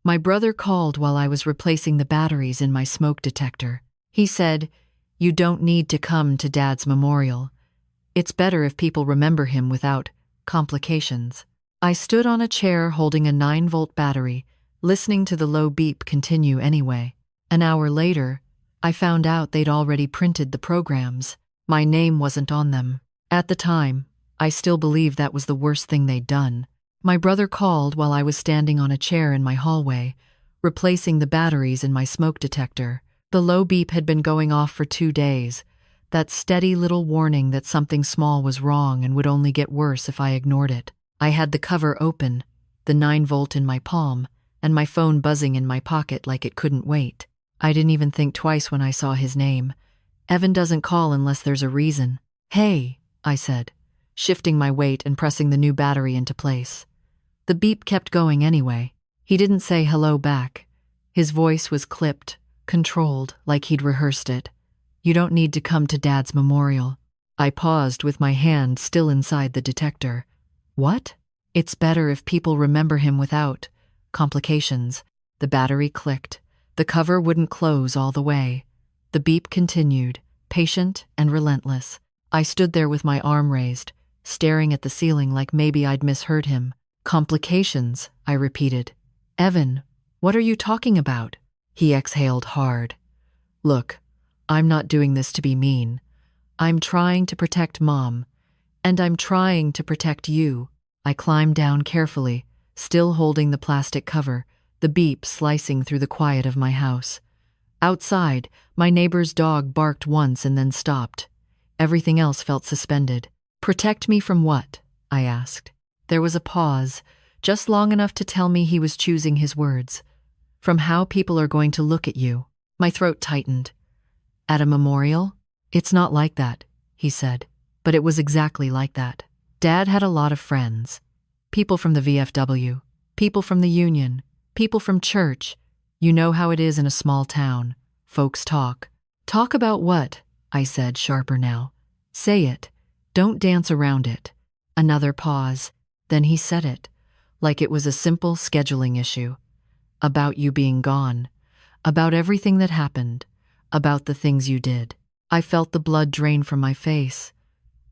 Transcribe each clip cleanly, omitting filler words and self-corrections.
My brother called while I was replacing the batteries in my smoke detector. He said, "You don't need to come to Dad's memorial. It's better if people remember him without complications." I stood on a chair holding a 9-volt battery, listening to the low beep continue anyway. An hour later, I found out they'd already printed the programs. My name wasn't on them. At the time, I still believed that was the worst thing they'd done. My brother called while I was standing on a chair in my hallway, replacing the batteries in my smoke detector. The low beep had been going off for 2 days, that steady little warning that something small was wrong and would only get worse if I ignored it. I had the cover open, the 9-volt in my palm, and my phone buzzing in my pocket like it couldn't wait. I didn't even think twice when I saw his name. Evan doesn't call unless there's a reason. "Hey," I said, shifting my weight and pressing the new battery into place. The beep kept going anyway. He didn't say hello back. His voice was clipped, controlled, like he'd rehearsed it. "You don't need to come to Dad's memorial." I paused with my hand still inside the detector. "What?" "It's better if people remember him without complications." The battery clicked. The cover wouldn't close all the way. The beep continued, patient and relentless. I stood there with my arm raised, staring at the ceiling like maybe I'd misheard him. "Complications," I repeated. "Evan, what are you talking about?" He exhaled hard. "Look, I'm not doing this to be mean. I'm trying to protect Mom, and I'm trying to protect you." I climbed down carefully, still holding the plastic cover, the beep slicing through the quiet of my house. Outside, my neighbor's dog barked once and then stopped. Everything else felt suspended. "Protect me from what?" I asked. There was a pause, just long enough to tell me he was choosing his words. "From how people are going to look at you." My throat tightened. "At a memorial?" "It's not like that," he said, but it was exactly like that. Dad had a lot of friends. People from the VFW, people from the union, people from church. You know how it is in a small town. Folks talk. "Talk about what?" I said, sharper now. "Say it. Don't dance around it." Another pause. Then he said it, like it was a simple scheduling issue. "About you being gone. About everything that happened. About the things you did." I felt the blood drain from my face.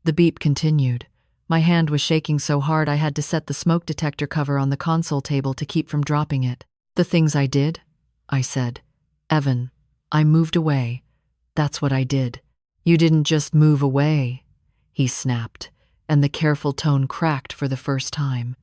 The beep continued. My hand was shaking so hard I had to set the smoke detector cover on the console table to keep from dropping it. "The things I did?" I said. "Evan, I moved away. That's what I did." "You didn't just move away," he snapped, and the careful tone cracked for the first time.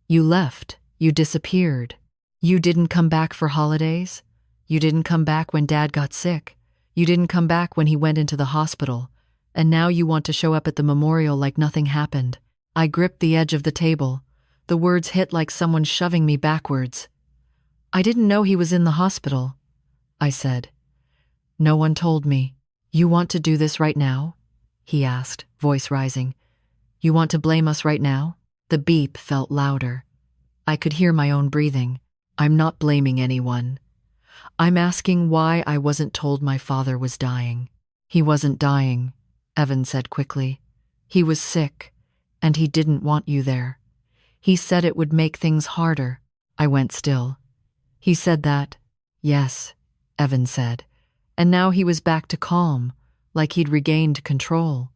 "You left. You disappeared. You didn't come back for holidays. You didn't come back when Dad got sick. You didn't come back when he went into the hospital. And now you want to show up at the memorial like nothing happened." I gripped the edge of the table. The words hit like someone shoving me backwards. "I didn't know he was in the hospital," I said. "No one told me." "You want to do this right now?" he asked, voice rising. "You want to blame us right now?" The beep felt louder. I could hear my own breathing. "I'm not blaming anyone. I'm asking why I wasn't told my father was dying." "He wasn't dying," Evan said quickly. "He was sick, and he didn't want you there. He said it would make things harder." I went still. "He said that?" "Yes," Evan said, and now he was back to calm, like he'd regained control.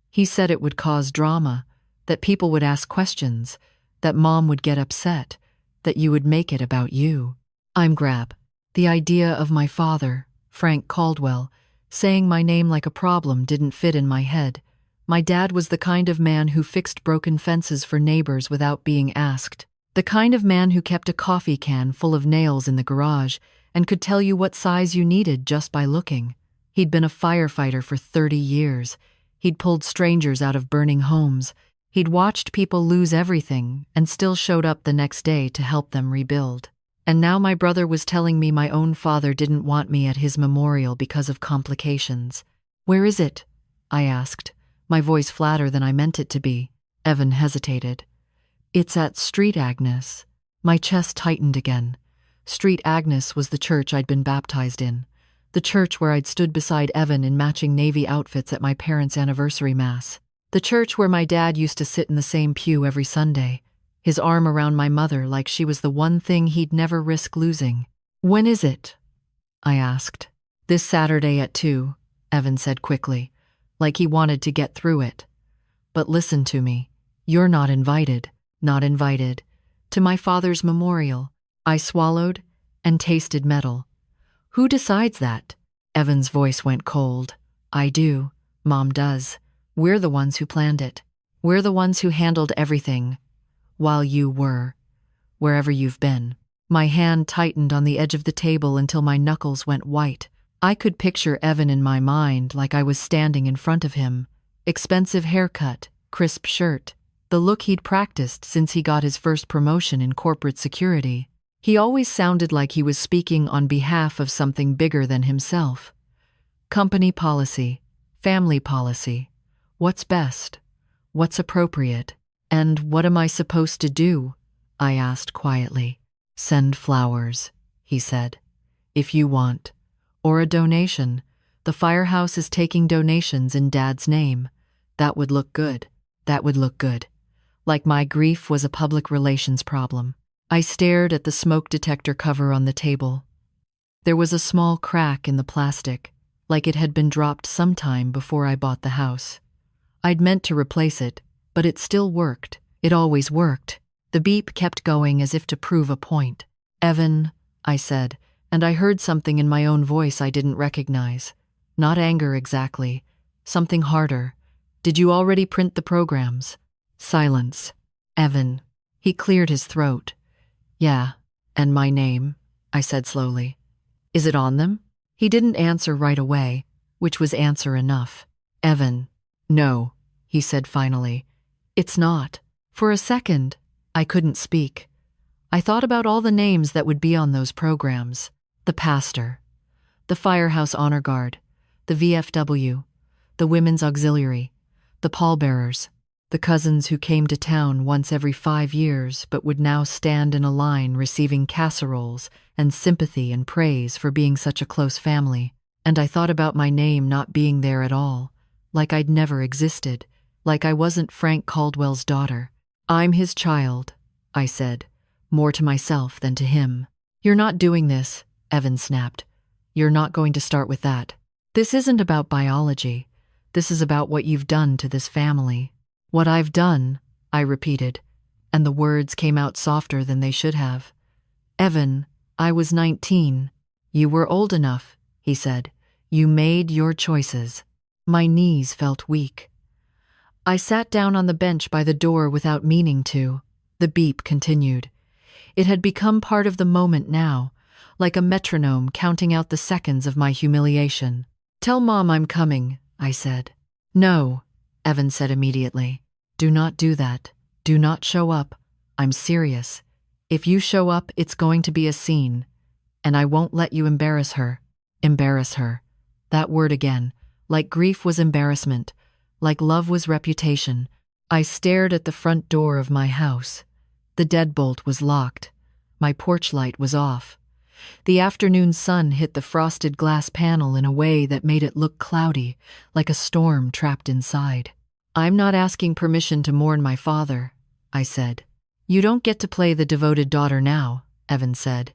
"He said it would cause drama, that people would ask questions, that Mom would get upset, that you would make it about you." I'm Grab. The idea of my father, Frank Caldwell, saying my name like a problem didn't fit in my head. My dad was the kind of man who fixed broken fences for neighbors without being asked. The kind of man who kept a coffee can full of nails in the garage and could tell you what size you needed just by looking. He'd been a firefighter for 30 years. He'd pulled strangers out of burning homes. He'd watched people lose everything and still showed up the next day to help them rebuild. And now my brother was telling me my own father didn't want me at his memorial because of complications. "Where is it?" I asked, my voice flatter than I meant it to be. Evan hesitated. "It's at Street Agnes." My chest tightened again. Street Agnes was the church I'd been baptized in, the church where I'd stood beside Evan in matching Navy outfits at my parents' anniversary mass, the church where my dad used to sit in the same pew every Sunday. his arm around my mother like she was the one thing he'd never risk losing. "When is it?" I asked. "This Saturday at 2, Evan said quickly, like he wanted to get through it. "But listen to me. You're not invited. Not invited. To my father's memorial." I swallowed and tasted metal. "Who decides that?" Evan's voice went cold. "I do. Mom does. We're the ones who planned it. We're the ones who handled everything. While you were, wherever you've been." My hand tightened on the edge of the table until my knuckles went white. I could picture Evan in my mind like I was standing in front of him. Expensive haircut, crisp shirt, the look he'd practiced since he got his first promotion in corporate security. He always sounded like he was speaking on behalf of something bigger than himself. Company policy, family policy, what's best, what's appropriate, and what am I supposed to do? I asked quietly. "Send flowers," he said, "if you want. Or a donation. The firehouse is taking donations in Dad's name. That would look good. That would look good." Like my grief was a public relations problem. I stared at the smoke detector cover on the table. There was a small crack in the plastic, like it had been dropped sometime before I bought the house. I'd meant to replace it, but it still worked. It always worked. The beep kept going as if to prove a point. "Evan," I said, and I heard something in my own voice I didn't recognize. Not anger exactly. Something harder. "Did you already print the programs?" Silence. "Evan." He cleared his throat. "Yeah, and my name," I said slowly. "Is it on them?" He didn't answer right away, which was answer enough. "Evan." "No," he said finally. "It's not." For a second, I couldn't speak. I thought about all the names that would be on those programs. The pastor, the firehouse honor guard, the VFW, the women's auxiliary, the pallbearers, the cousins who came to town once every 5 years but would now stand in a line receiving casseroles and sympathy and praise for being such a close family. And I thought about my name not being there at all, like I'd never existed, like I wasn't Frank Caldwell's daughter. "I'm his child," I said, more to myself than to him. "You're not doing this," Evan snapped. "You're not going to start with that. This isn't about biology. This is about what you've done to this family." "What I've done," I repeated, and the words came out softer than they should have. "Evan, I was 19. You were old enough," he said. "You made your choices." My knees felt weak. I sat down on the bench by the door without meaning to. The beep continued. It had become part of the moment now, like a metronome counting out the seconds of my humiliation. "Tell Mom I'm coming," I said. "No," Evan said immediately. "Do not do that. Do not show up. I'm serious. If you show up, it's going to be a scene. And I won't let you embarrass her." Embarrass her. That word again. Like grief was embarrassment. Like love was reputation. I stared at the front door of my house. The deadbolt was locked. My porch light was off. The afternoon sun hit the frosted glass panel in a way that made it look cloudy, like a storm trapped inside. "I'm not asking permission to mourn my father," I said. "You don't get to play the devoted daughter now," Evan said,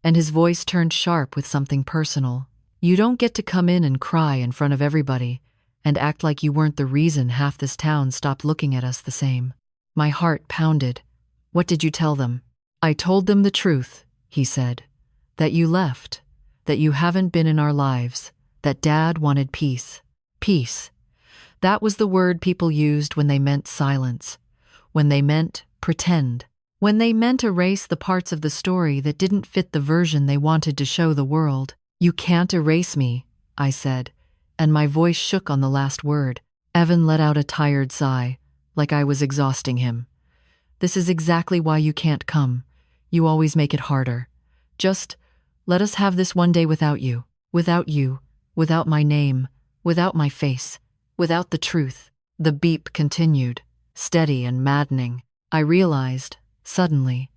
and his voice turned sharp with something personal. "You don't get to come in and cry in front of everybody and act like you weren't the reason half this town stopped looking at us the same." My heart pounded. "What did you tell them?" "I told them the truth," he said. "That you left, that you haven't been in our lives, that Dad wanted peace." Peace. That was the word people used when they meant silence, when they meant pretend, when they meant erase the parts of the story that didn't fit the version they wanted to show the world. "You can't erase me," I said, and my voice shook on the last word. Evan let out a tired sigh, like I was exhausting him. "This is exactly why you can't come. You always make it harder. Just let us have this one day without you. Without you, without my name, without my face, without the truth." The beep continued, steady and maddening. I realized, suddenly,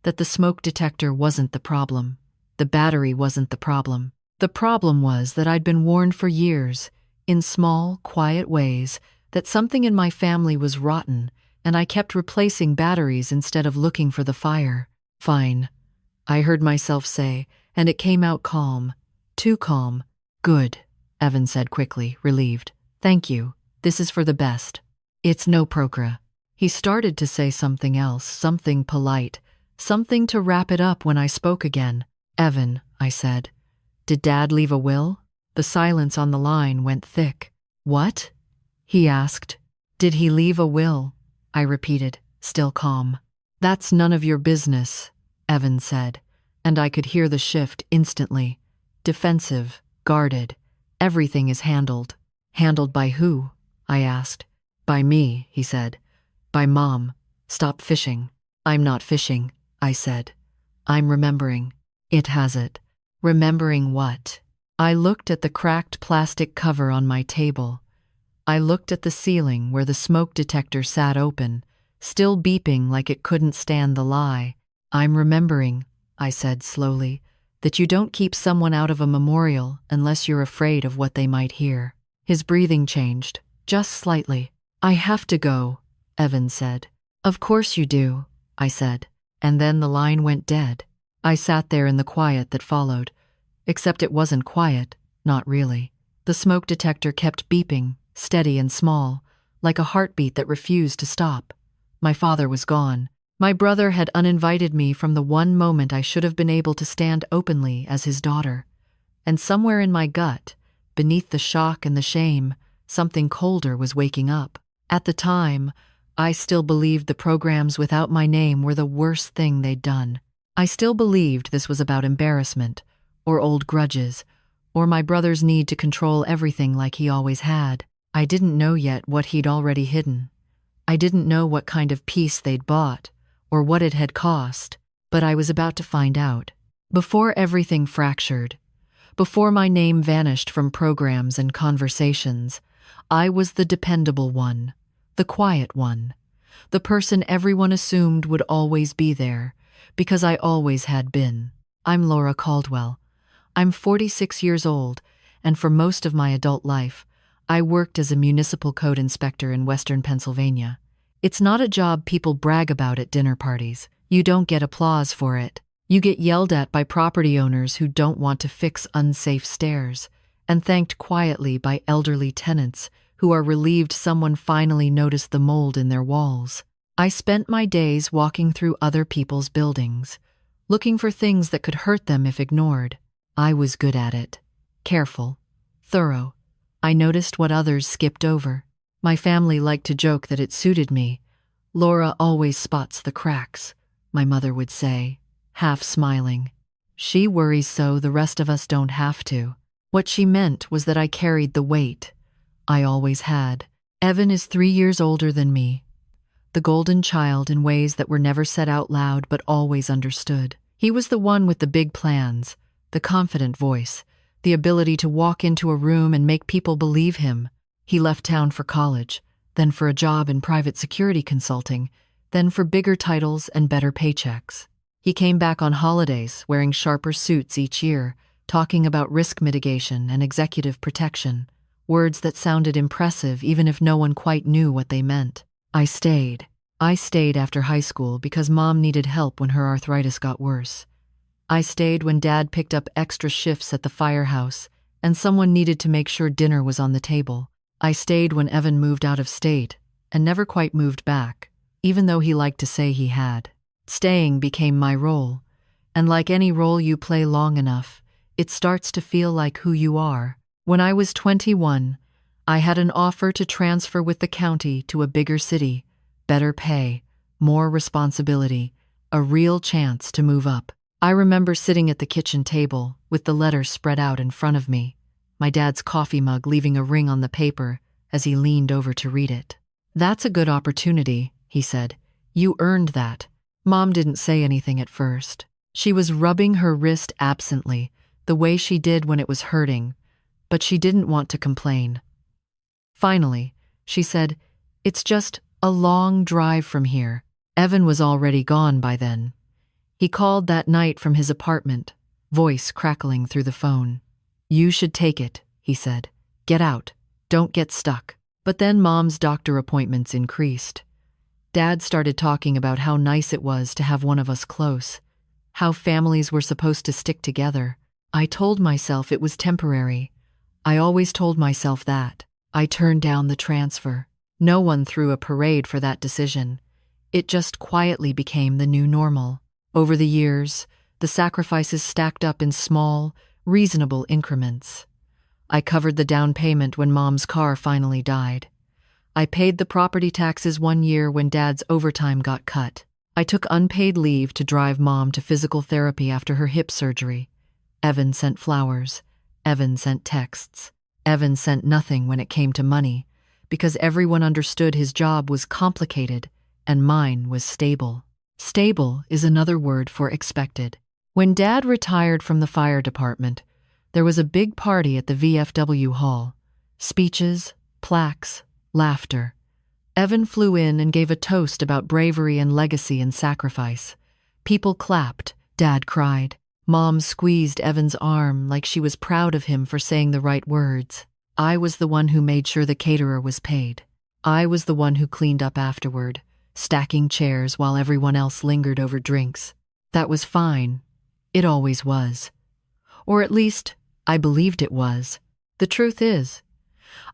that the smoke detector wasn't the problem. The battery wasn't the problem. The problem was that I'd been warned for years, in small, quiet ways, that something in my family was rotten and I kept replacing batteries instead of looking for the fire. Fine, I heard myself say, and it came out calm. Too calm. Good, Evan said quickly, relieved. Thank you. This is for the best. It's no procra. He started to say something else, something polite, something to wrap it up when I spoke again. Evan, I said. Did Dad leave a will? The silence on the line went thick. What? He asked. Did he leave a will? I repeated, still calm. That's none of your business, Evan said, and I could hear the shift instantly. Defensive, guarded. Everything is handled. Handled by who? I asked. By me, he said. By Mom. Stop fishing. I'm not fishing, I said. I'm remembering. It has it. Remembering what? I looked at the cracked plastic cover on my table. I looked at the ceiling where the smoke detector sat open, still beeping like it couldn't stand the lie. I'm remembering, I said slowly, that you don't keep someone out of a memorial unless you're afraid of what they might hear. His breathing changed, just slightly. I have to go, Evan said. Of course you do, I said, and then the line went dead. I sat there in the quiet that followed, except it wasn't quiet, not really. The smoke detector kept beeping, steady and small, like a heartbeat that refused to stop. My father was gone. My brother had uninvited me from the one moment I should have been able to stand openly as his daughter. And somewhere in my gut, beneath the shock and the shame, something colder was waking up. At the time, I still believed the programs without my name were the worst thing they'd done. I still believed this was about embarrassment, or old grudges, or my brother's need to control everything like he always had. I didn't know yet what he'd already hidden. I didn't know what kind of peace they'd bought, or what it had cost, but I was about to find out. Before everything fractured, before my name vanished from programs and conversations, I was the dependable one, the quiet one, the person everyone assumed would always be there, because I always had been. I'm Laura Caldwell. I'm 46 years old, and for most of my adult life, I worked as a municipal code inspector in Western Pennsylvania. It's not a job people brag about at dinner parties. You don't get applause for it. You get yelled at by property owners who don't want to fix unsafe stairs, and thanked quietly by elderly tenants who are relieved someone finally noticed the mold in their walls. I spent my days walking through other people's buildings, looking for things that could hurt them if ignored. I was good at it. Careful. Thorough. I noticed what others skipped over. My family liked to joke that it suited me. Laura always spots the cracks, my mother would say, half smiling. She worries so the rest of us don't have to. What she meant was that I carried the weight. I always had. Evan is 3 years older than me. The golden child in ways that were never said out loud but always understood. He was the one with the big plans, the confident voice, the ability to walk into a room and make people believe him. He left town for college, then for a job in private security consulting, then for bigger titles and better paychecks. He came back on holidays, wearing sharper suits each year, talking about risk mitigation and executive protection, words that sounded impressive even if no one quite knew what they meant. I stayed. I stayed after high school because Mom needed help when her arthritis got worse. I stayed when Dad picked up extra shifts at the firehouse and someone needed to make sure dinner was on the table. I stayed when Evan moved out of state and never quite moved back, even though he liked to say he had. Staying became my role, and like any role you play long enough, it starts to feel like who you are. When I was 21, I had an offer to transfer with the county to a bigger city, better pay, more responsibility, a real chance to move up. I remember sitting at the kitchen table with the letter spread out in front of me, my dad's coffee mug leaving a ring on the paper as he leaned over to read it. "That's a good opportunity," he said. "You earned that." Mom didn't say anything at first. She was rubbing her wrist absently, the way she did when it was hurting, but she didn't want to complain. Finally, she said, "It's just a long drive from here." Evan was already gone by then. He called that night from his apartment, voice crackling through the phone. "You should take it," he said. "Get out. Don't get stuck." But then Mom's doctor appointments increased. Dad started talking about how nice it was to have one of us close, how families were supposed to stick together. I told myself it was temporary. I always told myself that. I turned down the transfer. No one threw a parade for that decision. It just quietly became the new normal. Over the years, the sacrifices stacked up in small, reasonable increments. I covered the down payment when Mom's car finally died. I paid the property taxes 1 year when Dad's overtime got cut. I took unpaid leave to drive Mom to physical therapy after her hip surgery. Evan sent flowers. Evan sent texts. Evan sent nothing when it came to money, because everyone understood his job was complicated and mine was stable. Stable is another word for expected. When Dad retired from the fire department, there was a big party at the VFW hall. Speeches, plaques, laughter. Evan flew in and gave a toast about bravery and legacy and sacrifice. People clapped. Dad cried. Mom squeezed Evan's arm like she was proud of him for saying the right words. I was the one who made sure the caterer was paid. I was the one who cleaned up afterward, stacking chairs while everyone else lingered over drinks. That was fine. It always was. Or at least, I believed it was. The truth is,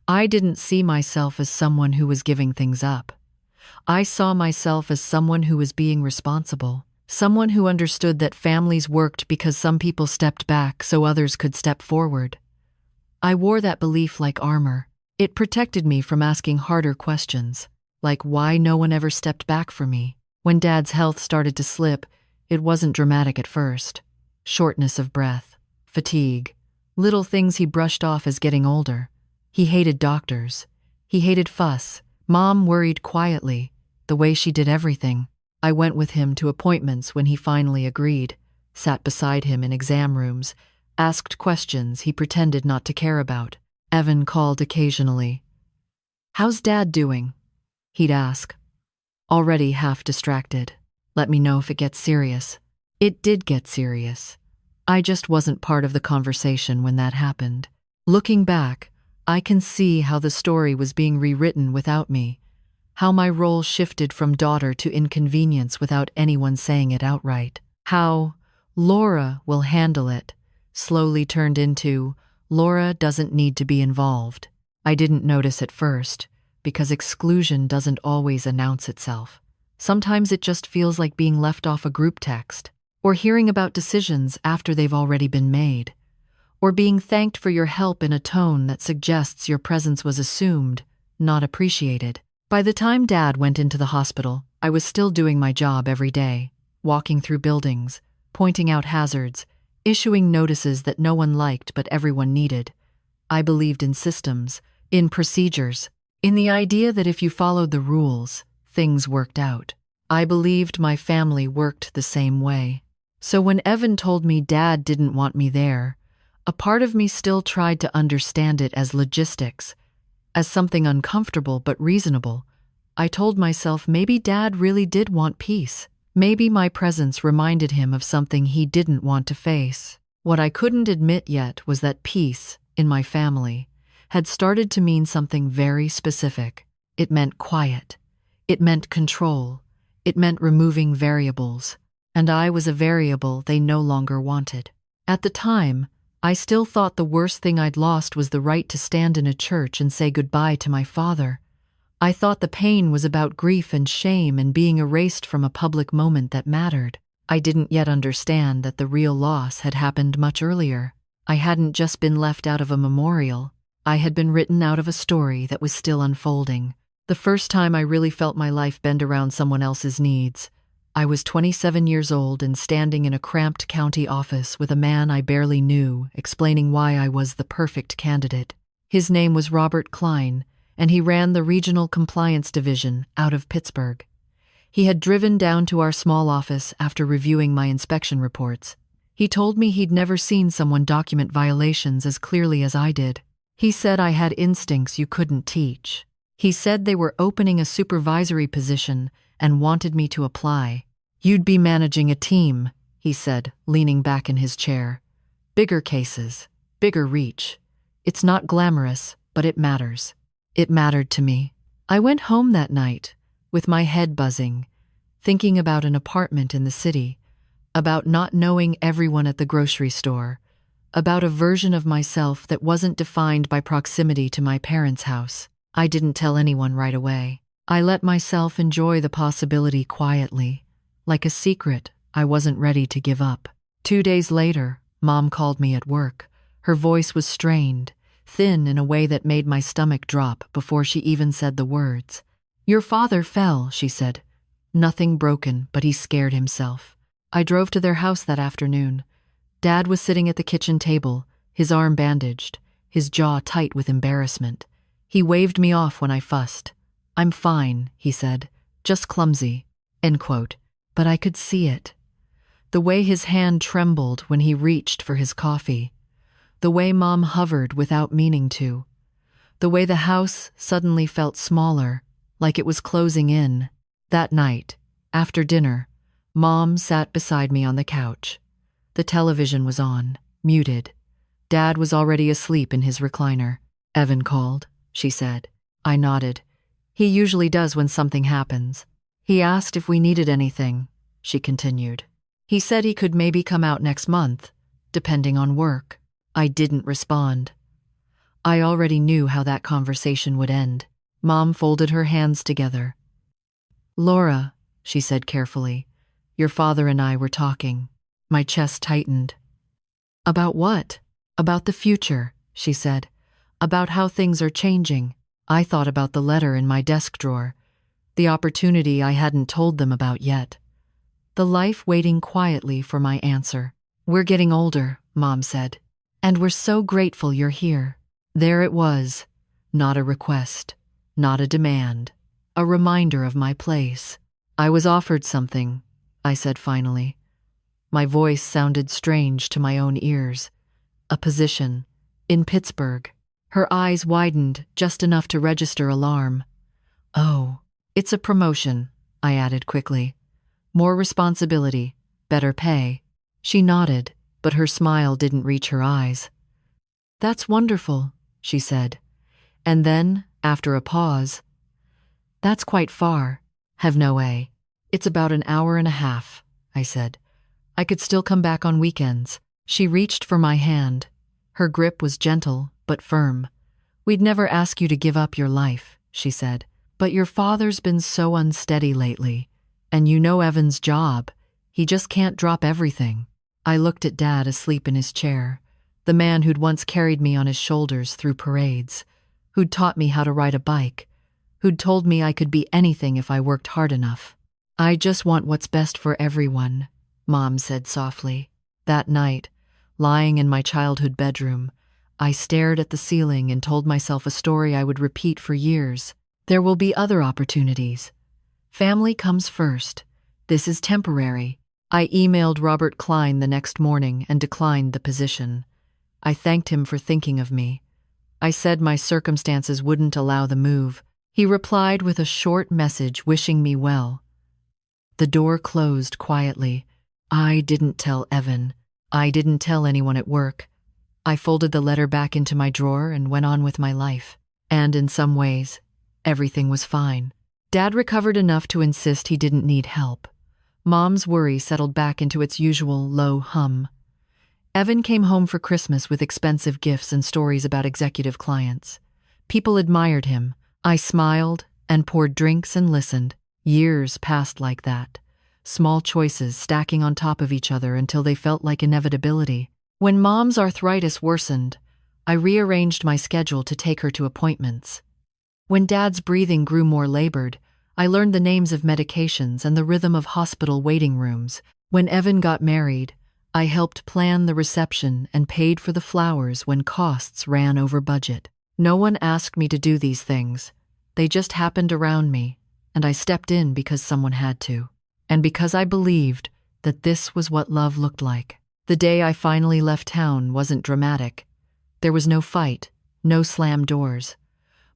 I didn't see myself as someone who was giving things up. I saw myself as someone who was being responsible, someone who understood that families worked because some people stepped back so others could step forward. I wore that belief like armor. It protected me from asking harder questions, like why no one ever stepped back for me. When Dad's health started to slip, it wasn't dramatic at first. Shortness of breath, fatigue, little things he brushed off as getting older. He hated doctors. He hated fuss. Mom worried quietly, the way she did everything. I went with him to appointments when he finally agreed, sat beside him in exam rooms, asked questions he pretended not to care about. Evan called occasionally. "How's Dad doing?" he'd ask. Already half distracted. Let me know if it gets serious. It did get serious. I just wasn't part of the conversation when that happened. Looking back, I can see how the story was being rewritten without me, how my role shifted from daughter to inconvenience without anyone saying it outright, how "Laura will handle it" slowly turned into "Laura doesn't need to be involved." I didn't notice at first, because exclusion doesn't always announce itself. Sometimes it just feels like being left off a group text, or hearing about decisions after they've already been made, or being thanked for your help in a tone that suggests your presence was assumed, not appreciated. By the time Dad went into the hospital, I was still doing my job every day, walking through buildings, pointing out hazards, issuing notices that no one liked but everyone needed. I believed in systems, in procedures, in the idea that if you followed the rules, things worked out. I believed my family worked the same way. So when Evan told me Dad didn't want me there, a part of me still tried to understand it as logistics, as something uncomfortable but reasonable. I told myself maybe Dad really did want peace. Maybe my presence reminded him of something he didn't want to face. What I couldn't admit yet was that peace, in my family, had started to mean something very specific. It meant quiet. It meant control. It meant removing variables. And I was a variable they no longer wanted. At the time, I still thought the worst thing I'd lost was the right to stand in a church and say goodbye to my father. I thought the pain was about grief and shame and being erased from a public moment that mattered. I didn't yet understand that the real loss had happened much earlier. I hadn't just been left out of a memorial. I had been written out of a story that was still unfolding. The first time I really felt my life bend around someone else's needs, I was 27 years old and standing in a cramped county office with a man I barely knew, explaining why I was the perfect candidate. His name was Robert Klein, and he ran the Regional Compliance Division out of Pittsburgh. He had driven down to our small office after reviewing my inspection reports. He told me he'd never seen someone document violations as clearly as I did. He said I had instincts you couldn't teach. He said they were opening a supervisory position and wanted me to apply. "You'd be managing a team," he said, leaning back in his chair. "Bigger cases, bigger reach. It's not glamorous, but it matters." It mattered to me. I went home that night, with my head buzzing, thinking about an apartment in the city, about not knowing everyone at the grocery store, about a version of myself that wasn't defined by proximity to my parents' house. I didn't tell anyone right away. I let myself enjoy the possibility quietly, like a secret I wasn't ready to give up. 2 days later, Mom called me at work. Her voice was strained, thin in a way that made my stomach drop before she even said the words. "Your father fell," she said. "Nothing broken, but he scared himself." I drove to their house that afternoon. Dad was sitting at the kitchen table, his arm bandaged, his jaw tight with embarrassment. He waved me off when I fussed. "I'm fine," he said, "just clumsy." End quote. But I could see it. The way his hand trembled when he reached for his coffee. The way Mom hovered without meaning to. The way the house suddenly felt smaller, like it was closing in. That night, after dinner, Mom sat beside me on the couch. The television was on, muted. Dad was already asleep in his recliner. "Evan called," she said. I nodded. "He usually does when something happens. He asked if we needed anything," she continued. "He said he could maybe come out next month, depending on work." I didn't respond. I already knew how that conversation would end. Mom folded her hands together. "Laura," she said carefully, "your father and I were talking." My chest tightened. "About what?" "About the future," she said. "About how things are changing." I thought about the letter in my desk drawer, the opportunity I hadn't told them about yet, the life waiting quietly for my answer. "We're getting older," Mom said, "and we're so grateful you're here." There it was, not a request, not a demand, a reminder of my place. "I was offered something," I said finally. My voice sounded strange to my own ears. "A position, in Pittsburgh." Her eyes widened just enough to register alarm. "Oh, it's a promotion," I added quickly. "More responsibility, better pay." She nodded, but her smile didn't reach her eyes. "That's wonderful," she said. And then, after a pause, "That's quite far." "Have no way. It's about an hour and a half," I said. "I could still come back on weekends." She reached for my hand. Her grip was gentle, but firm. "We'd never ask you to give up your life," she said. "But your father's been so unsteady lately. And you know Evan's job. He just can't drop everything." I looked at Dad asleep in his chair, the man who'd once carried me on his shoulders through parades, who'd taught me how to ride a bike, who'd told me I could be anything if I worked hard enough. "I just want what's best for everyone," Mom said softly. That night, lying in my childhood bedroom, I stared at the ceiling and told myself a story I would repeat for years. There will be other opportunities. Family comes first. This is temporary. I emailed Robert Klein the next morning and declined the position. I thanked him for thinking of me. I said my circumstances wouldn't allow the move. He replied with a short message wishing me well. The door closed quietly. I didn't tell Evan. I didn't tell anyone at work. I folded the letter back into my drawer and went on with my life. And in some ways, everything was fine. Dad recovered enough to insist he didn't need help. Mom's worry settled back into its usual low hum. Evan came home for Christmas with expensive gifts and stories about executive clients. People admired him. I smiled and poured drinks and listened. Years passed like that. Small choices stacking on top of each other until they felt like inevitability. When Mom's arthritis worsened, I rearranged my schedule to take her to appointments. When Dad's breathing grew more labored, I learned the names of medications and the rhythm of hospital waiting rooms. When Evan got married, I helped plan the reception and paid for the flowers when costs ran over budget. No one asked me to do these things. They just happened around me, and I stepped in because someone had to. And because I believed that this was what love looked like. The day I finally left town wasn't dramatic. There was no fight, no slammed doors.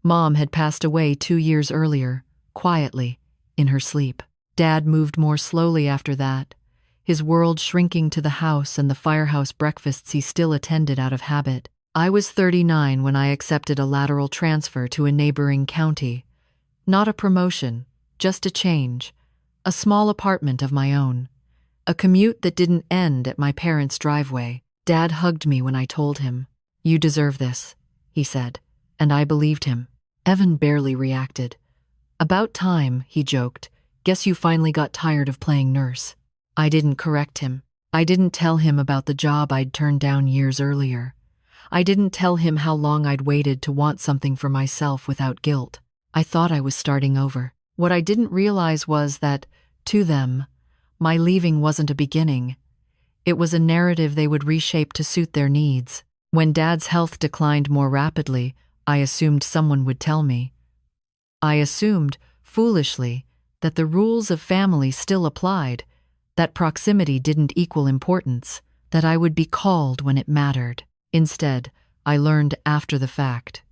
Mom had passed away 2 years earlier, quietly, in her sleep. Dad moved more slowly after that, his world shrinking to the house and the firehouse breakfasts he still attended out of habit. I was 39 when I accepted a lateral transfer to a neighboring county. Not a promotion, just a change, a small apartment of my own, a commute that didn't end at my parents' driveway. Dad hugged me when I told him. "You deserve this," he said, and I believed him. Evan barely reacted. "About time," he joked. "Guess you finally got tired of playing nurse." I didn't correct him. I didn't tell him about the job I'd turned down years earlier. I didn't tell him how long I'd waited to want something for myself without guilt. I thought I was starting over. What I didn't realize was that, to them, my leaving wasn't a beginning. It was a narrative they would reshape to suit their needs. When Dad's health declined more rapidly, I assumed someone would tell me. I assumed, foolishly, that the rules of family still applied, that proximity didn't equal importance, that I would be called when it mattered. Instead, I learned after the fact.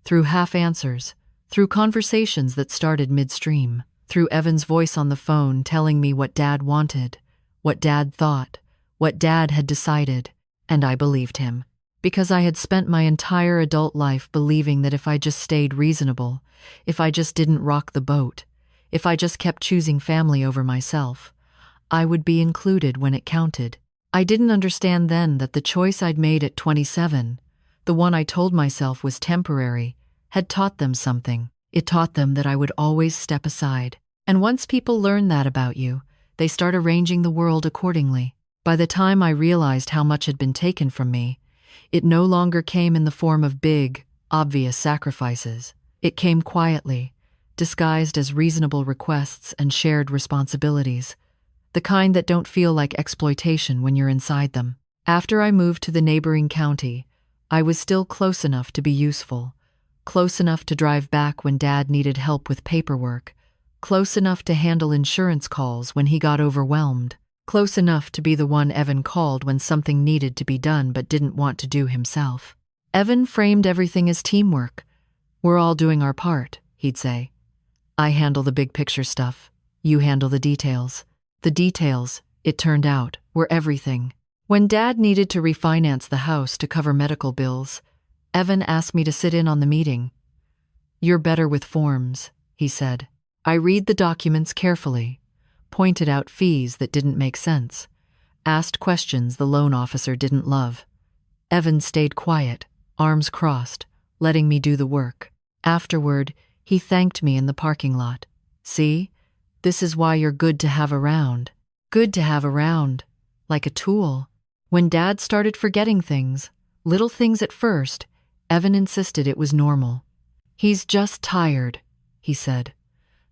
Through half-answers, through conversations that started midstream, through Evan's voice on the phone telling me what Dad wanted, what Dad thought, what Dad had decided, and I believed him. Because I had spent my entire adult life believing that if I just stayed reasonable, if I just didn't rock the boat, if I just kept choosing family over myself, I would be included when it counted. I didn't understand then that the choice I'd made at 27, the one I told myself was temporary, had taught them something. It taught them that I would always step aside. And once people learn that about you, they start arranging the world accordingly. By the time I realized how much had been taken from me, it no longer came in the form of big, obvious sacrifices. It came quietly, disguised as reasonable requests and shared responsibilities, the kind that don't feel like exploitation when you're inside them. After I moved to the neighboring county, I was still close enough to be useful, close enough to drive back when Dad needed help with paperwork, close enough to handle insurance calls when he got overwhelmed, close enough to be the one Evan called when something needed to be done but didn't want to do himself. Evan framed everything as teamwork. "We're all doing our part," he'd say. "I handle the big picture stuff. You handle the details." The details, it turned out, were everything. When Dad needed to refinance the house to cover medical bills, Evan asked me to sit in on the meeting. "You're better with forms," he said. I read the documents carefully, pointed out fees that didn't make sense, asked questions the loan officer didn't love. Evan stayed quiet, arms crossed, letting me do the work. Afterward, he thanked me in the parking lot. "See? This is why you're good to have around." Good to have around, like a tool. When Dad started forgetting things, little things at first, Evan insisted it was normal. "He's just tired," he said.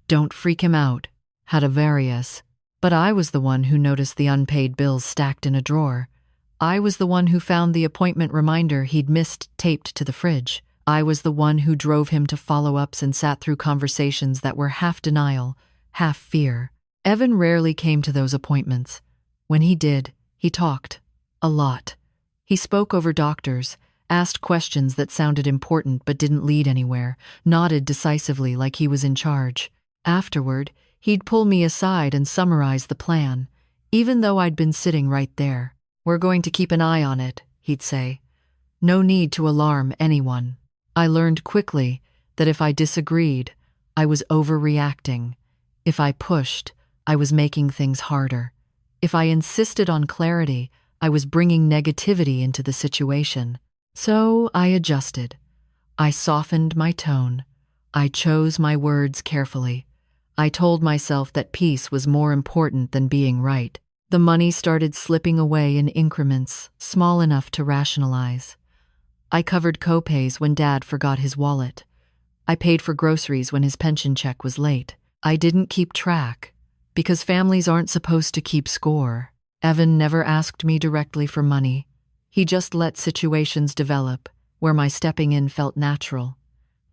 "Don't freak him out." Had a various. But I was the one who noticed the unpaid bills stacked in a drawer. I was the one who found the appointment reminder he'd missed taped to the fridge. I was the one who drove him to follow-ups and sat through conversations that were half denial, half fear. Evan rarely came to those appointments. When he did, he talked. A lot. He spoke over doctors, asked questions that sounded important but didn't lead anywhere, nodded decisively like he was in charge. Afterward, he'd pull me aside and summarize the plan, even though I'd been sitting right there. "We're going to keep an eye on it," he'd say. "No need to alarm anyone." I learned quickly that if I disagreed, I was overreacting. If I pushed, I was making things harder. If I insisted on clarity, I was bringing negativity into the situation. So I adjusted. I softened my tone. I chose my words carefully. I told myself that peace was more important than being right. The money started slipping away in increments, small enough to rationalize. I covered co-pays when Dad forgot his wallet. I paid for groceries when his pension check was late. I didn't keep track, because families aren't supposed to keep score. Evan never asked me directly for money. He just let situations develop, where my stepping in felt natural,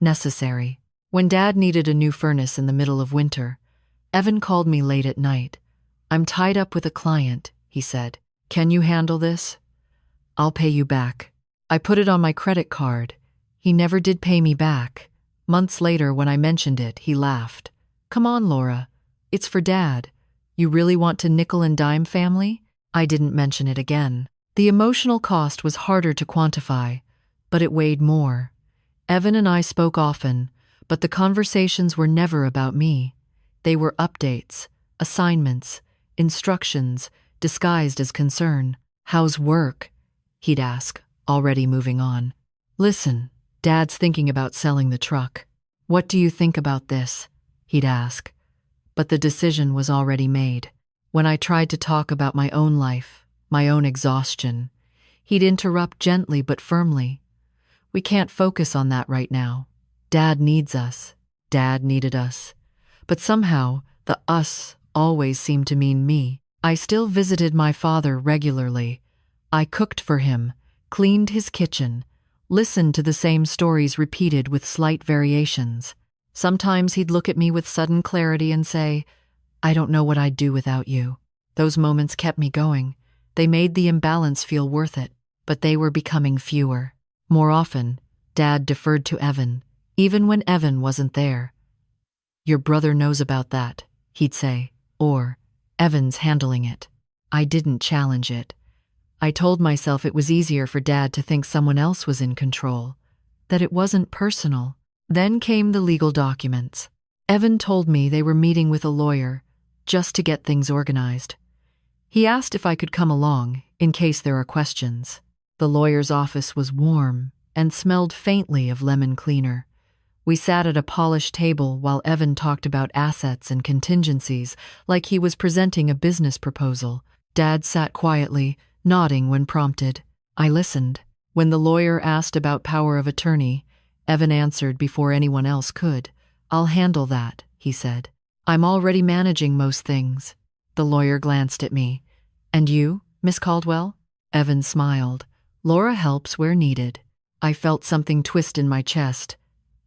necessary. When Dad needed a new furnace in the middle of winter, Evan called me late at night. "I'm tied up with a client," he said. "Can you handle this?" "I'll pay you back." I put it on my credit card. He never did pay me back. Months later, when I mentioned it, he laughed. "Come on, Laura. It's for Dad. You really want to nickel and dime family?" I didn't mention it again. The emotional cost was harder to quantify, but it weighed more. Evan and I spoke often, but the conversations were never about me. They were updates, assignments, instructions, disguised as concern. "How's work?" he'd ask, already moving on. "Listen, Dad's thinking about selling the truck. What do you think about this?" he'd ask. But the decision was already made. When I tried to talk about my own life, my own exhaustion, he'd interrupt gently but firmly. "We can't focus on that right now. Dad needs us. Dad needed us." But somehow, the us always seemed to mean me. I still visited my father regularly. I cooked for him, cleaned his kitchen, listened to the same stories repeated with slight variations. Sometimes he'd look at me with sudden clarity and say, "I don't know what I'd do without you." Those moments kept me going. They made the imbalance feel worth it, but they were becoming fewer. More often, Dad deferred to Evan, even when Evan wasn't there. "Your brother knows about that," he'd say, or, "Evan's handling it." I didn't challenge it. I told myself it was easier for Dad to think someone else was in control, that it wasn't personal. Then came the legal documents. Evan told me they were meeting with a lawyer, just to get things organized. He asked if I could come along, in case there are questions. The lawyer's office was warm and smelled faintly of lemon cleaner. We sat at a polished table while Evan talked about assets and contingencies, like he was presenting a business proposal. Dad sat quietly, nodding when prompted. I listened. When the lawyer asked about power of attorney, Evan answered before anyone else could. "I'll handle that," he said. "I'm already managing most things." The lawyer glanced at me. "And you, Miss Caldwell?" Evan smiled. "Laura helps where needed." I felt something twist in my chest.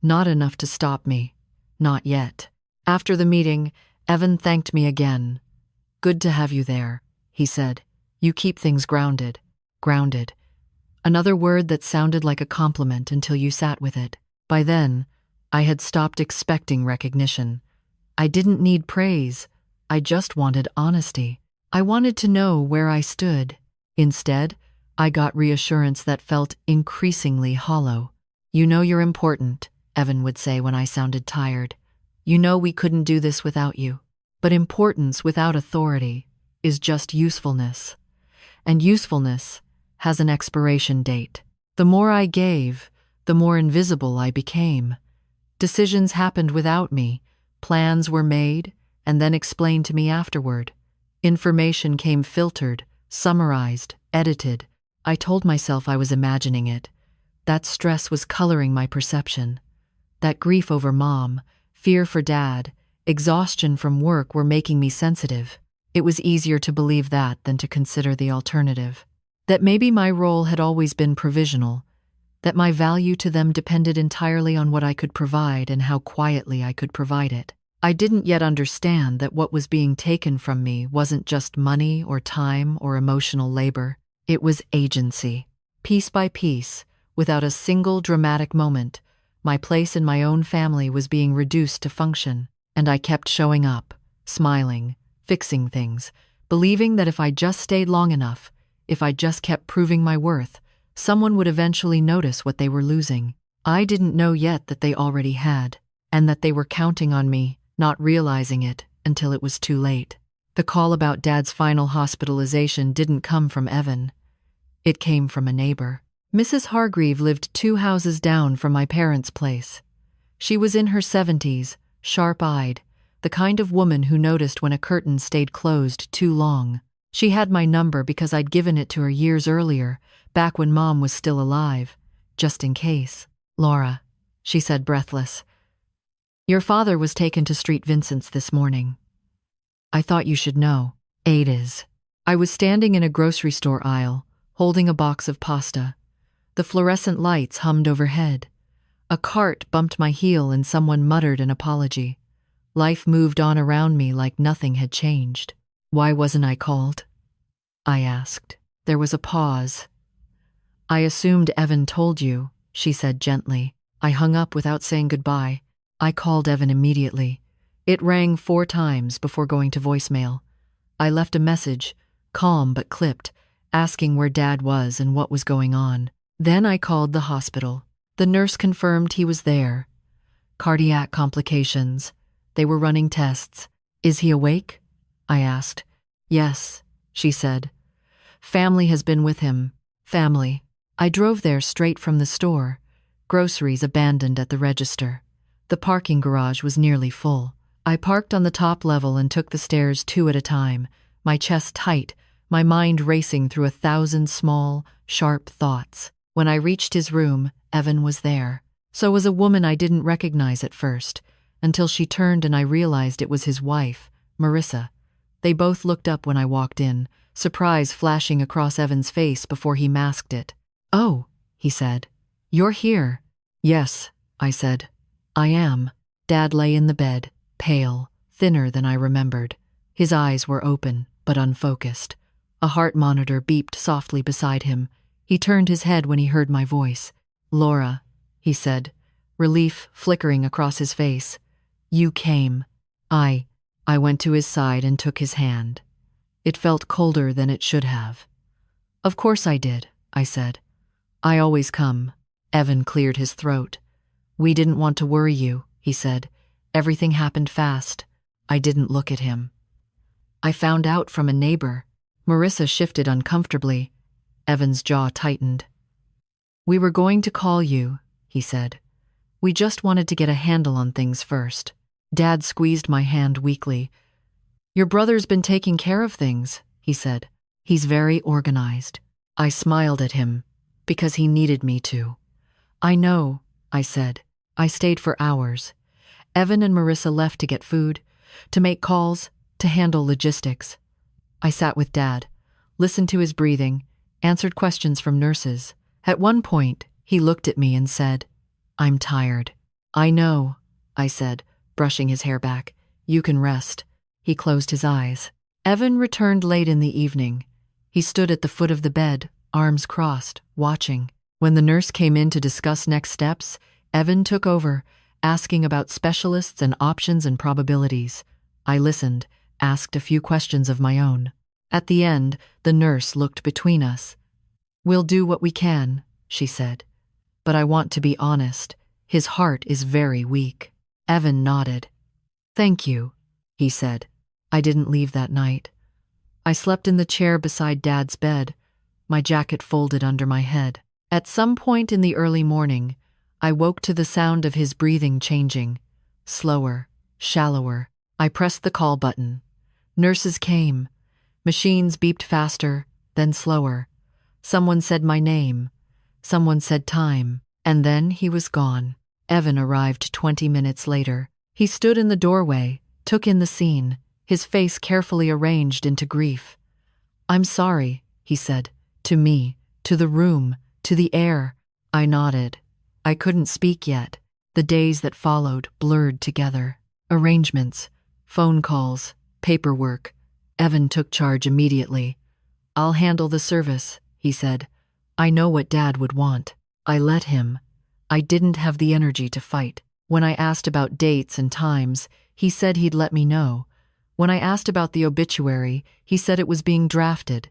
Not enough to stop me. Not yet. After the meeting, Evan thanked me again. "Good to have you there," he said. "You keep things grounded." Grounded. Another word that sounded like a compliment until you sat with it. By then, I had stopped expecting recognition. I didn't need praise. I just wanted honesty. I wanted to know where I stood. Instead, I got reassurance that felt increasingly hollow. "You know you're important," Evan would say when I sounded tired. "You know we couldn't do this without you." But importance without authority is just usefulness. And usefulness has an expiration date. The more I gave, the more invisible I became. Decisions happened without me. Plans were made and then explained to me afterward. Information came filtered, summarized, edited. I told myself I was imagining it. That stress was coloring my perception. That grief over Mom, fear for Dad, exhaustion from work were making me sensitive. It was easier to believe that than to consider the alternative. That maybe my role had always been provisional, that my value to them depended entirely on what I could provide and how quietly I could provide it. I didn't yet understand that what was being taken from me wasn't just money or time or emotional labor. It was agency. Piece by piece, without a single dramatic moment, my place in my own family was being reduced to function, and I kept showing up, smiling, fixing things, believing that if I just stayed long enough, if I just kept proving my worth, someone would eventually notice what they were losing. I didn't know yet that they already had, and that they were counting on me, not realizing it until it was too late. The call about Dad's final hospitalization didn't come from Evan. It came from a neighbor. Mrs. Hargreave lived 2 houses down from my parents' place. She was in her 70s, sharp-eyed, the kind of woman who noticed when a curtain stayed closed too long. She had my number because I'd given it to her years earlier, back when Mom was still alive, just in case. "Laura," she said breathless, "your father was taken to Street Vincent's this morning. I thought you should know. Ada's." I was standing in a grocery store aisle, holding a box of pasta. The fluorescent lights hummed overhead. A cart bumped my heel and someone muttered an apology. Life moved on around me like nothing had changed. "Why wasn't I called?" I asked. There was a pause. "I assumed Evan told you," she said gently. I hung up without saying goodbye. I called Evan immediately. It rang 4 times before going to voicemail. I left a message, calm but clipped, asking where Dad was and what was going on. Then I called the hospital. The nurse confirmed he was there. Cardiac complications. They were running tests. Is he awake? I asked. Yes, she said. Family has been with him. Family. I drove there straight from the store. Groceries abandoned at the register. The parking garage was nearly full. I parked on the top level and took the stairs 2 at a time, my chest tight, my mind racing through 1,000 small, sharp thoughts. When I reached his room, Evan was there. So was a woman I didn't recognize at first, until she turned and I realized it was his wife, Marissa. They both looked up when I walked in, surprise flashing across Evan's face before he masked it. "Oh," he said. "You're here." "Yes," I said. "I am." Dad lay in the bed, pale, thinner than I remembered. His eyes were open, but unfocused. A heart monitor beeped softly beside him. He turned his head when he heard my voice. "Laura," he said, relief flickering across his face. "You came." I went to his side and took his hand. It felt colder than it should have. "Of course I did," I said. "I always come." Evan cleared his throat. "We didn't want to worry you," he said. "Everything happened fast." I didn't look at him. "I found out from a neighbor." Marissa shifted uncomfortably. Evan's jaw tightened. "We were going to call you," he said. "We just wanted to get a handle on things first." Dad squeezed my hand weakly. "Your brother's been taking care of things," he said. "He's very organized." I smiled at him, because he needed me to. "I know," I said. I stayed for hours. Evan and Marissa left to get food, to make calls, to handle logistics. I sat with Dad, listened to his breathing, answered questions from nurses. At one point, he looked at me and said, "I'm tired." "I know," I said, brushing his hair back. "You can rest." He closed his eyes. Evan returned late in the evening. He stood at the foot of the bed, arms crossed, watching. When the nurse came in to discuss next steps, Evan took over, asking about specialists and options and probabilities. I listened, asked a few questions of my own. At the end, the nurse looked between us. "We'll do what we can," she said. "But I want to be honest. His heart is very weak." Evan nodded. "Thank you," he said. I didn't leave that night. I slept in the chair beside Dad's bed, my jacket folded under my head. At some point in the early morning, I woke to the sound of his breathing changing. Slower, shallower. I pressed the call button. Nurses came. Machines beeped faster, then slower. Someone said my name. Someone said time. And then he was gone. Evan arrived 20 minutes later. He stood in the doorway, took in the scene, his face carefully arranged into grief. "I'm sorry," he said, to me, to the room, to the air. I nodded. I couldn't speak yet. The days that followed blurred together. Arrangements, phone calls, paperwork. Evan took charge immediately. "I'll handle the service," he said. "I know what Dad would want." I let him. I didn't have the energy to fight. When I asked about dates and times, he said he'd let me know. When I asked about the obituary, he said it was being drafted.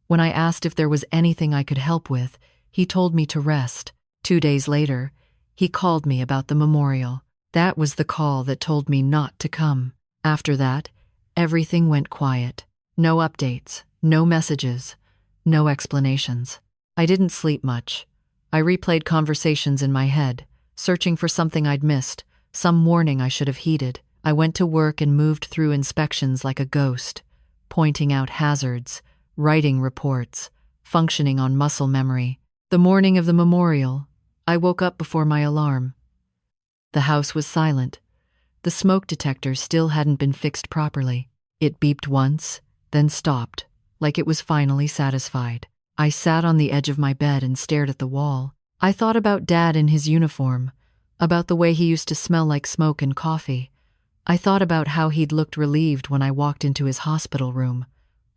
When I asked if there was anything I could help with, he told me to rest. 2 days later, he called me about the memorial. That was the call that told me not to come. After that, everything went quiet. No updates, no messages, no explanations. I didn't sleep much. I replayed conversations in my head, searching for something I'd missed, some warning I should have heeded. I went to work and moved through inspections like a ghost, pointing out hazards, writing reports, functioning on muscle memory. The morning of the memorial, I woke up before my alarm. The house was silent. The smoke detector still hadn't been fixed properly. It beeped once, then stopped, like it was finally satisfied. I sat on the edge of my bed and stared at the wall. I thought about Dad in his uniform, about the way he used to smell like smoke and coffee. I thought about how he'd looked relieved when I walked into his hospital room.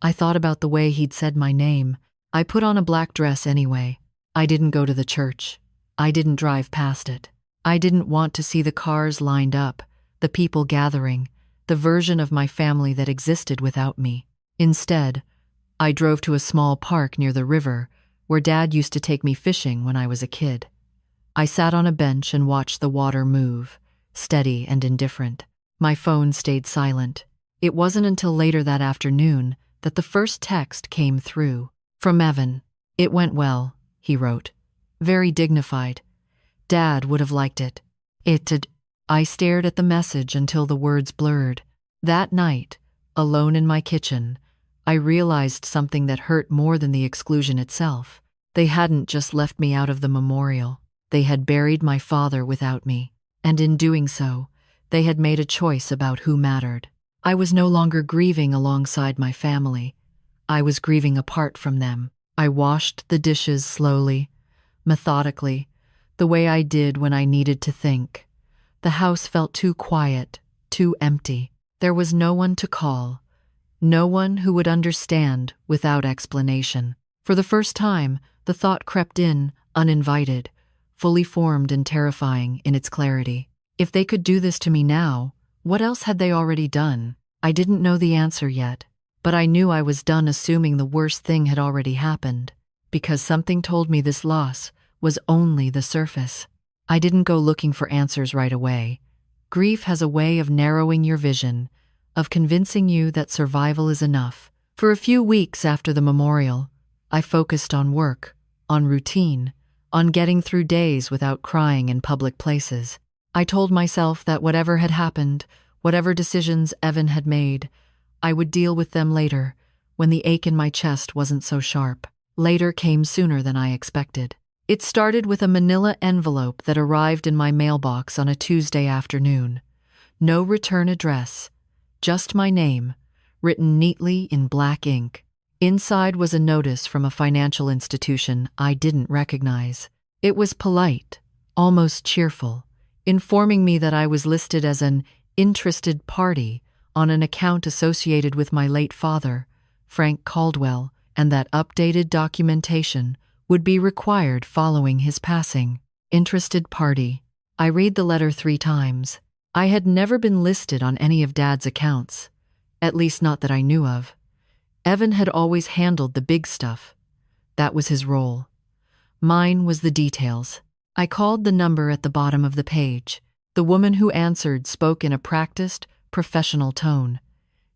I thought about the way he'd said my name. I put on a black dress anyway. I didn't go to the church. I didn't drive past it. I didn't want to see the cars lined up, the people gathering, the version of my family that existed without me. Instead, I drove to a small park near the river where Dad used to take me fishing when I was a kid. I sat on a bench and watched the water move, steady and indifferent. My phone stayed silent. It wasn't until later that afternoon that the first text came through. From Evan. "It went well," he wrote. Very dignified. "Dad would have liked it." It did. I stared at the message until the words blurred. That night, alone in my kitchen, I realized something that hurt more than the exclusion itself. They hadn't just left me out of the memorial. They had buried my father without me. And in doing so, they had made a choice about who mattered. I was no longer grieving alongside my family. I was grieving apart from them. I washed the dishes slowly, methodically, the way I did when I needed to think. The house felt too quiet, too empty. There was no one to call, no one who would understand without explanation. For the first time, the thought crept in, uninvited, fully formed and terrifying in its clarity. If they could do this to me now, what else had they already done? I didn't know the answer yet, but I knew I was done assuming the worst thing had already happened, because something told me this loss was only the surface. I didn't go looking for answers right away. Grief has a way of narrowing your vision, of convincing you that survival is enough. For a few weeks after the memorial, I focused on work, on routine, on getting through days without crying in public places. I told myself that whatever had happened, whatever decisions Evan had made, I would deal with them later, when the ache in my chest wasn't so sharp. Later came sooner than I expected. It started with a manila envelope that arrived in my mailbox on a Tuesday afternoon. No return address, just my name, written neatly in black ink. Inside was a notice from a financial institution I didn't recognize. It was polite, almost cheerful, informing me that I was listed as an interested party on an account associated with my late father, Frank Caldwell, and that updated documentation would be required following his passing. Interested party. I read the letter 3 times. I had never been listed on any of Dad's accounts, at least not that I knew of. Evan had always handled the big stuff. That was his role. Mine was the details. I called the number at the bottom of the page. The woman who answered spoke in a practiced, professional tone.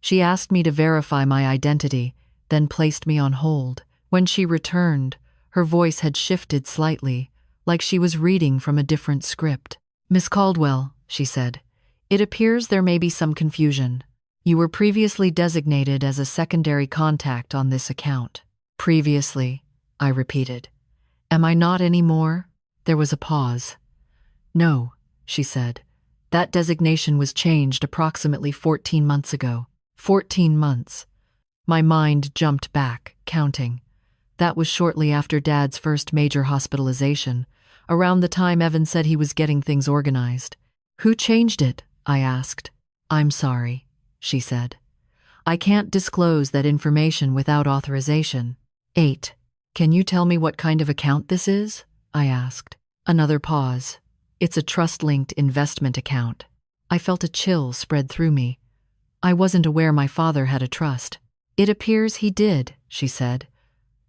She asked me to verify my identity, then placed me on hold. When she returned, her voice had shifted slightly, like she was reading from a different script. "Miss Caldwell," she said, "it appears there may be some confusion. You were previously designated as a secondary contact on this account." "Previously," I repeated. "Am I not anymore?" There was a pause. "No," she said. "That designation was changed approximately 14 months ago." 14 months. My mind jumped back, counting. That was shortly after Dad's first major hospitalization, around the time Evan said he was getting things organized. "Who changed it?" I asked. "I'm sorry," she said. "I can't disclose that information without authorization." 8. "Can you tell me what kind of account this is?" I asked. Another pause. "It's a trust-linked investment account." I felt a chill spread through me. I wasn't aware my father had a trust. "It appears he did," she said.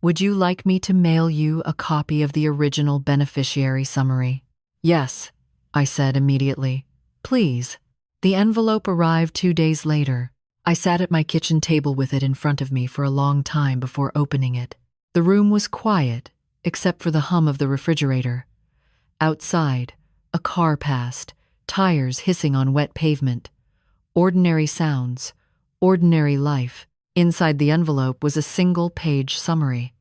"Would you like me to mail you a copy of the original beneficiary summary?" "Yes," I said immediately. "Please." The envelope arrived 2 days later. I sat at my kitchen table with it in front of me for a long time before opening it. The room was quiet, except for the hum of the refrigerator. Outside, a car passed, tires hissing on wet pavement. Ordinary sounds, ordinary life. Inside the envelope was a single-page summary.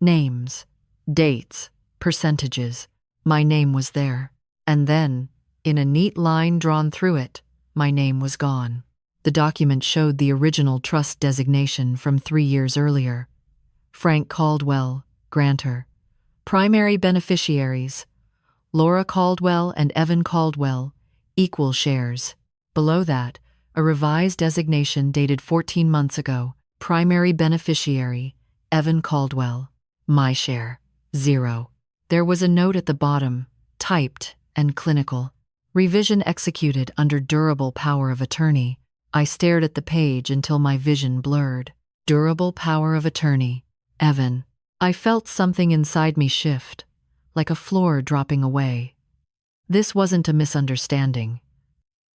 Names, dates, percentages. My name was there. And then, in a neat line drawn through it, my name was gone. The document showed the original trust designation from 3 years earlier. Frank Caldwell, grantor. Primary beneficiaries: Laura Caldwell and Evan Caldwell, equal shares. Below that, a revised designation dated 14 months ago. Primary beneficiary: Evan Caldwell. My share: 0. There was a note at the bottom, typed and clinical. Revision executed under durable power of attorney. I stared at the page until my vision blurred. Durable power of attorney. Evan. I felt something inside me shift, like a floor dropping away. This wasn't a misunderstanding.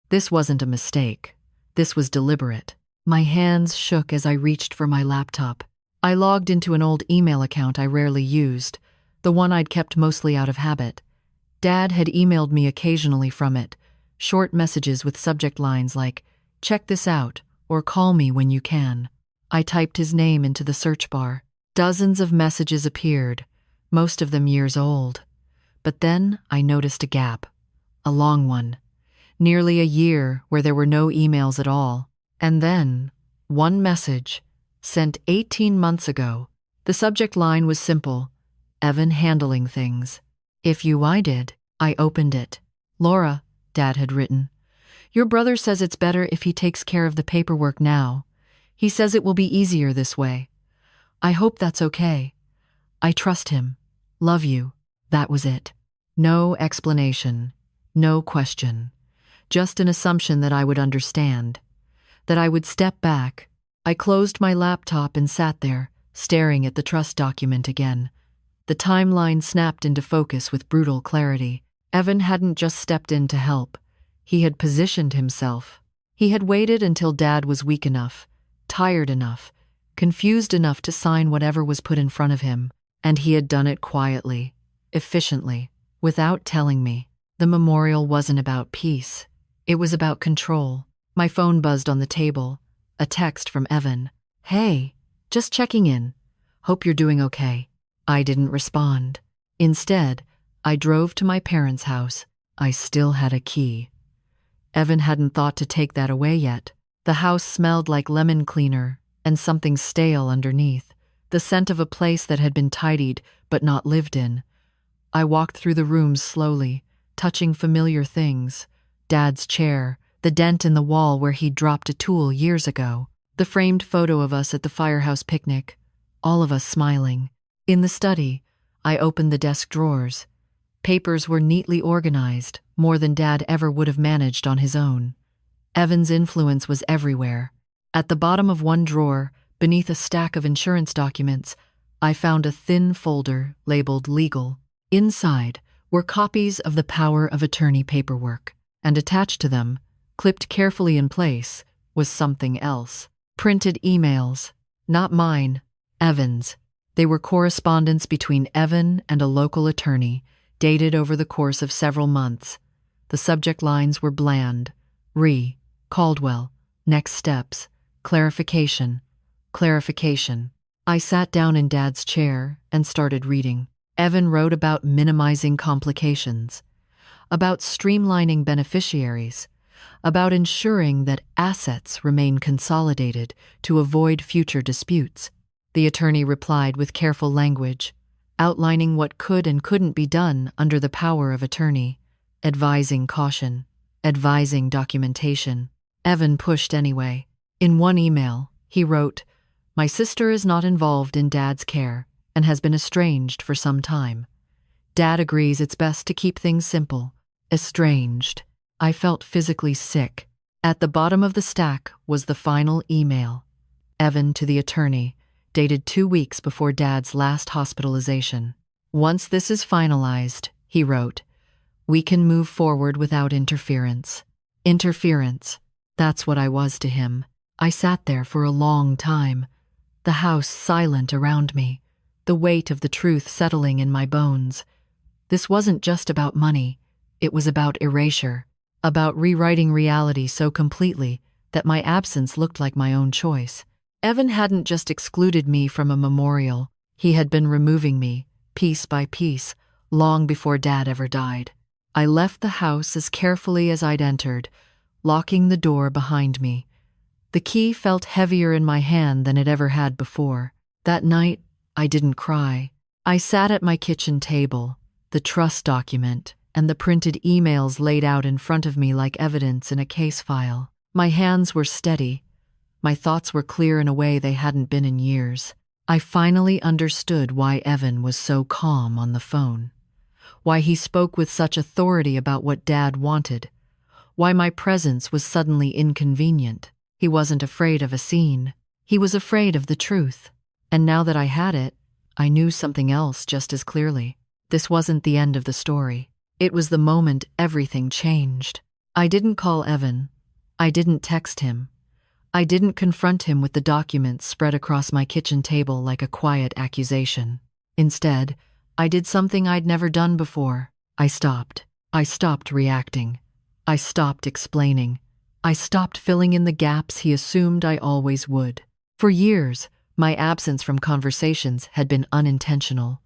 This wasn't a mistake. This was deliberate. My hands shook as I reached for my laptop. I logged into an old email account I rarely used, the one I'd kept mostly out of habit. Dad had emailed me occasionally from it, short messages with subject lines like, "Check this out," or "Call me when you can." I typed his name into the search bar. Dozens of messages appeared, most of them years old. But then I noticed a gap, a long one, nearly a year where there were no emails at all. And then, one message, sent 18 months ago. The subject line was simple: Evan handling things. "If you I did." I opened it. "Laura," Dad had written, "your brother says it's better if he takes care of the paperwork now. He says it will be easier this way. I hope that's okay. I trust him. Love you." That was it. No explanation, no question. Just an assumption that I would understand, that I would step back. I closed my laptop and sat there, staring at the trust document again. The timeline snapped into focus with brutal clarity. Evan hadn't just stepped in to help. He had positioned himself. He had waited until Dad was weak enough, tired enough, confused enough to sign whatever was put in front of him. And he had done it quietly, efficiently, without telling me. The memorial wasn't about peace. It was about control. My phone buzzed on the table. A text from Evan. "Hey, just checking in. Hope you're doing okay." I didn't respond. Instead, I drove to my parents' house. I still had a key. Evan hadn't thought to take that away yet. The house smelled like lemon cleaner and something stale underneath, the scent of a place that had been tidied but not lived in. I walked through the rooms slowly, touching familiar things. Dad's chair, the dent in the wall where he'd dropped a tool years ago, the framed photo of us at the firehouse picnic, all of us smiling. In the study, I opened the desk drawers. Papers were neatly organized, more than Dad ever would have managed on his own. Evan's influence was everywhere. At the bottom of one drawer, beneath a stack of insurance documents, I found a thin folder labeled Legal. Inside were copies of the power of attorney paperwork, and attached to them, clipped carefully in place, was something else. Printed emails. Not mine, Evan's. They were correspondence between Evan and a local attorney, dated over the course of several months. The subject lines were bland. Caldwell. Next steps. Clarification. Clarification. I sat down in Dad's chair and started reading. Evan wrote about minimizing complications, about streamlining beneficiaries, about ensuring that assets remain consolidated to avoid future disputes. The attorney replied with careful language, outlining what could and couldn't be done under the power of attorney, advising caution, advising documentation. Evan pushed anyway. In one email, he wrote, "My sister is not involved in Dad's care and has been estranged for some time. Dad agrees it's best to keep things simple." Estranged. I felt physically sick. At the bottom of the stack was the final email. Evan to the attorney, dated 2 weeks before Dad's last hospitalization. "Once this is finalized," he wrote, "we can move forward without interference." Interference. That's what I was to him. I sat there for a long time, the house silent around me, the weight of the truth settling in my bones. This wasn't just about money. It was about erasure, about rewriting reality so completely that my absence looked like my own choice. Evan hadn't just excluded me from a memorial. He had been removing me, piece by piece, long before Dad ever died. I left the house as carefully as I'd entered, locking the door behind me. The key felt heavier in my hand than it ever had before. That night, I didn't cry. I sat at my kitchen table, the trust document and the printed emails laid out in front of me like evidence in a case file. My hands were steady. My thoughts were clear in a way they hadn't been in years. I finally understood why Evan was so calm on the phone, why he spoke with such authority about what Dad wanted, why my presence was suddenly inconvenient. He wasn't afraid of a scene. He was afraid of the truth. And now that I had it, I knew something else just as clearly. This wasn't the end of the story. It was the moment everything changed. I didn't call Evan. I didn't text him. I didn't confront him with the documents spread across my kitchen table like a quiet accusation. Instead, I did something I'd never done before. I stopped. I stopped reacting. I stopped explaining. I stopped filling in the gaps he assumed I always would. For years, my absence from conversations had been unintentional.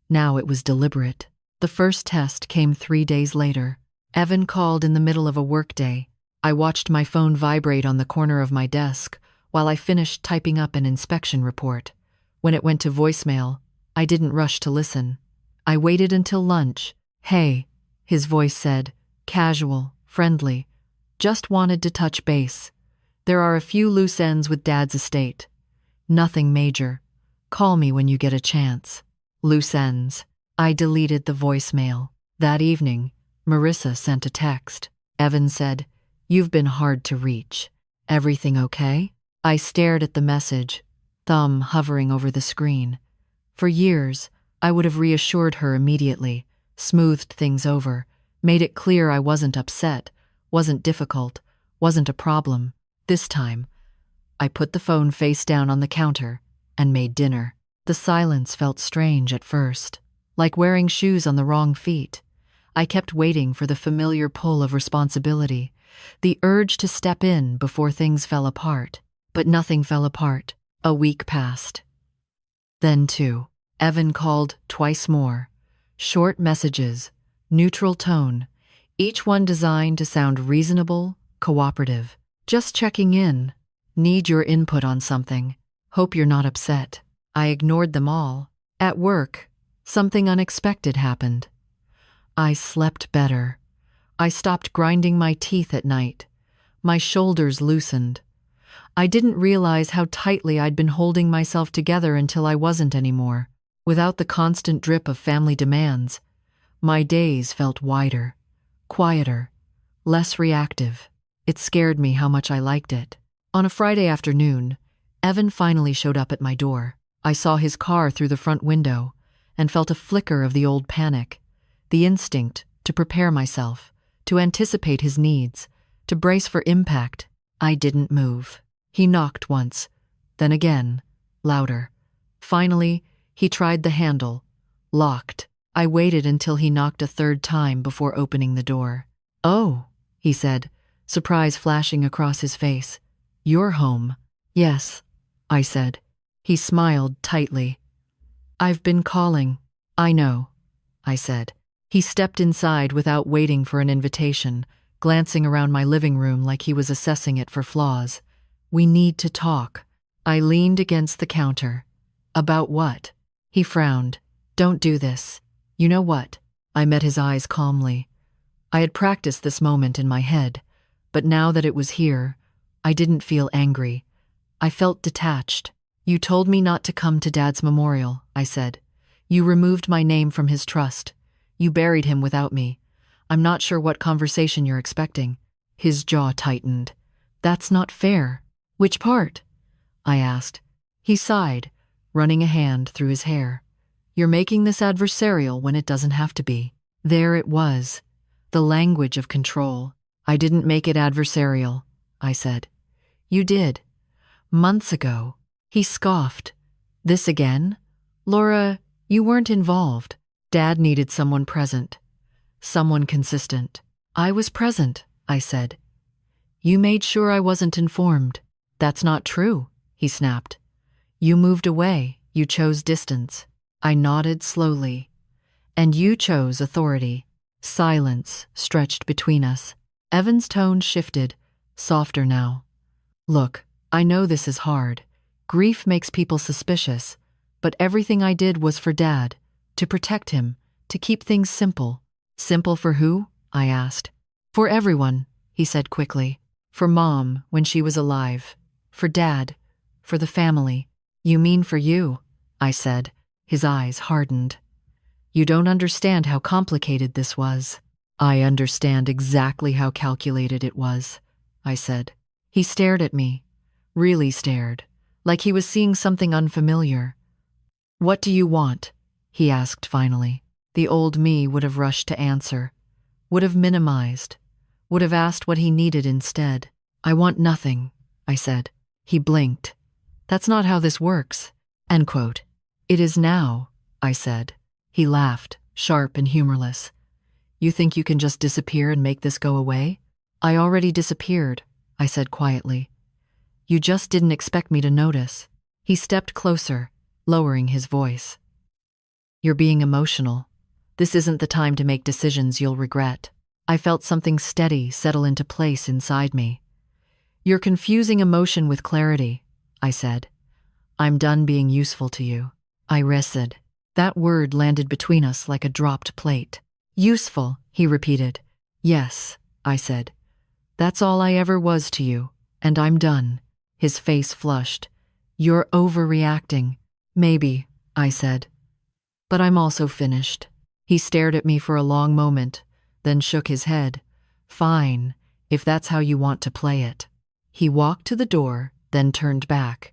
Now it was deliberate. The first test came 3 days later. Evan called in the middle of a workday. I watched my phone vibrate on the corner of my desk while I finished typing up an inspection report. When it went to voicemail, I didn't rush to listen. I waited until lunch. "Hey," his voice said, casual, friendly. "Just wanted to touch base. There are a few loose ends with Dad's estate. Nothing major. Call me when you get a chance." Loose ends. I deleted the voicemail. That evening, Marissa sent a text. Evan said, "You've been hard to reach. Everything okay?" I stared at the message, thumb hovering over the screen. For years, I would have reassured her immediately, smoothed things over, made it clear I wasn't upset, wasn't difficult, wasn't a problem. This time, I put the phone face down on the counter and made dinner. The silence felt strange at first, like wearing shoes on the wrong feet. I kept waiting for the familiar pull of responsibility, the urge to step in before things fell apart. But nothing fell apart. A week passed. Then 2. Evan called twice more. Short messages, neutral tone, each one designed to sound reasonable, cooperative. "Just checking in. Need your input on something. Hope you're not upset." I ignored them all. At work, something unexpected happened. I slept better. I stopped grinding my teeth at night. My shoulders loosened. I didn't realize how tightly I'd been holding myself together until I wasn't anymore. Without the constant drip of family demands, my days felt wider, quieter, less reactive. It scared me how much I liked it. On a Friday afternoon, Evan finally showed up at my door. I saw his car through the front window and felt a flicker of the old panic, the instinct to prepare myself, to anticipate his needs, to brace for impact. I didn't move. He knocked once, then again, louder. Finally, he tried the handle. Locked. I waited until he knocked a third time before opening the door. "Oh," he said, surprise flashing across his face. "You're home." "Yes," I said. He smiled tightly. "I've been calling." "I know," I said. He stepped inside without waiting for an invitation, glancing around my living room like he was assessing it for flaws. "We need to talk." I leaned against the counter. "About what?" He frowned. "Don't do this." "You know what?" I met his eyes calmly. I had practiced this moment in my head, but now that it was here, I didn't feel angry. I felt detached. "You told me not to come to Dad's memorial," I said. "You removed my name from his trust. You buried him without me. I'm not sure what conversation you're expecting." His jaw tightened. "That's not fair." "Which part?" I asked. He sighed, running a hand through his hair. "You're making this adversarial when it doesn't have to be." There it was, the language of control. "I didn't make it adversarial," I said. "You did. Months ago." He scoffed. "This again? Laura, you weren't involved. Dad needed someone present. Someone consistent." "I was present," I said. "You made sure I wasn't informed." "That's not true," he snapped. "You moved away. You chose distance." I nodded slowly. "And you chose authority." Silence stretched between us. Evan's tone shifted, softer now. "Look, I know this is hard. Grief makes people suspicious, but everything I did was for Dad, to protect him, to keep things simple." "Simple for who?" I asked. "For everyone," he said quickly. "For Mom when she was alive. For Dad. For the family." "You mean for you?" I said. His eyes hardened. "You don't understand how complicated this was." "I understand exactly how calculated it was," I said. He stared at me, really stared, like he was seeing something unfamiliar. "What do you want?" he asked finally. The old me would have rushed to answer, would have minimized, would have asked what he needed instead. I want nothing, I said. He blinked. That's not how this works. End quote. It is now, I said. He laughed, sharp and humorless. You think you can just disappear and make this go away? I already disappeared, I said quietly. You just didn't expect me to notice. He stepped closer, lowering his voice. You're being emotional. This isn't the time to make decisions you'll regret. I felt something steady settle into place inside me. You're confusing emotion with clarity, I said. I'm done being useful to you. I rested. That word landed between us like a dropped plate. Useful, he repeated. Yes, I said. That's all I ever was to you, and I'm done. His face flushed. You're overreacting. Maybe, I said. But I'm also finished. He stared at me for a long moment, then shook his head. Fine, if that's how you want to play it. He walked to the door, then turned back.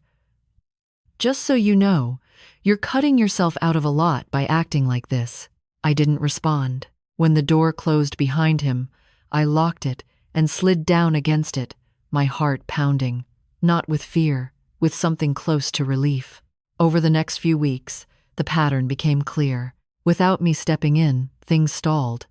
Just so you know, you're cutting yourself out of a lot by acting like this. I didn't respond. When the door closed behind him, I locked it and slid down against it, my heart pounding. Not with fear, with something close to relief. Over the next few weeks, the pattern became clear. Without me stepping in, things stalled.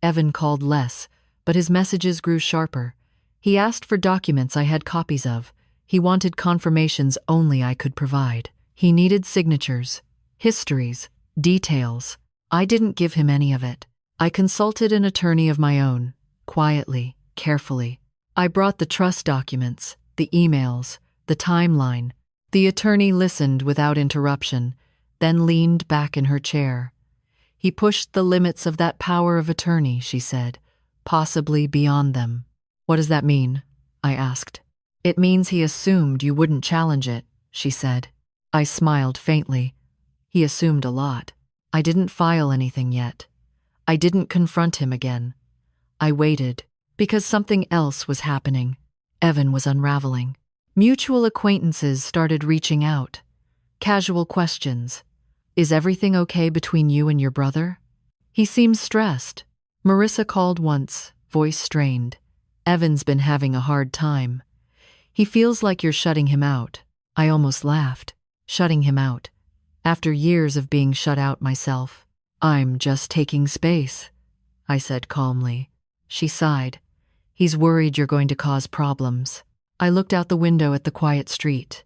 Evan called less, but his messages grew sharper. He asked for documents I had copies of. He wanted confirmations only I could provide. He needed signatures, histories, details. I didn't give him any of it. I consulted an attorney of my own, quietly, carefully. I brought the trust documents, the emails, the timeline. The attorney listened without interruption, then leaned back in her chair. He pushed the limits of that power of attorney, she said, possibly beyond them. What does that mean? I asked. It means he assumed you wouldn't challenge it, she said. I smiled faintly. He assumed a lot. I didn't file anything yet. I didn't confront him again. I waited, because something else was happening. Evan was unraveling. Mutual acquaintances started reaching out. Casual questions. Is everything okay between you and your brother? He seems stressed. Marissa called once, voice strained. Evan's been having a hard time. He feels like you're shutting him out. I almost laughed. Shutting him out. After years of being shut out myself. I'm just taking space, I said calmly. She sighed. He's worried you're going to cause problems. I looked out the window at the quiet street.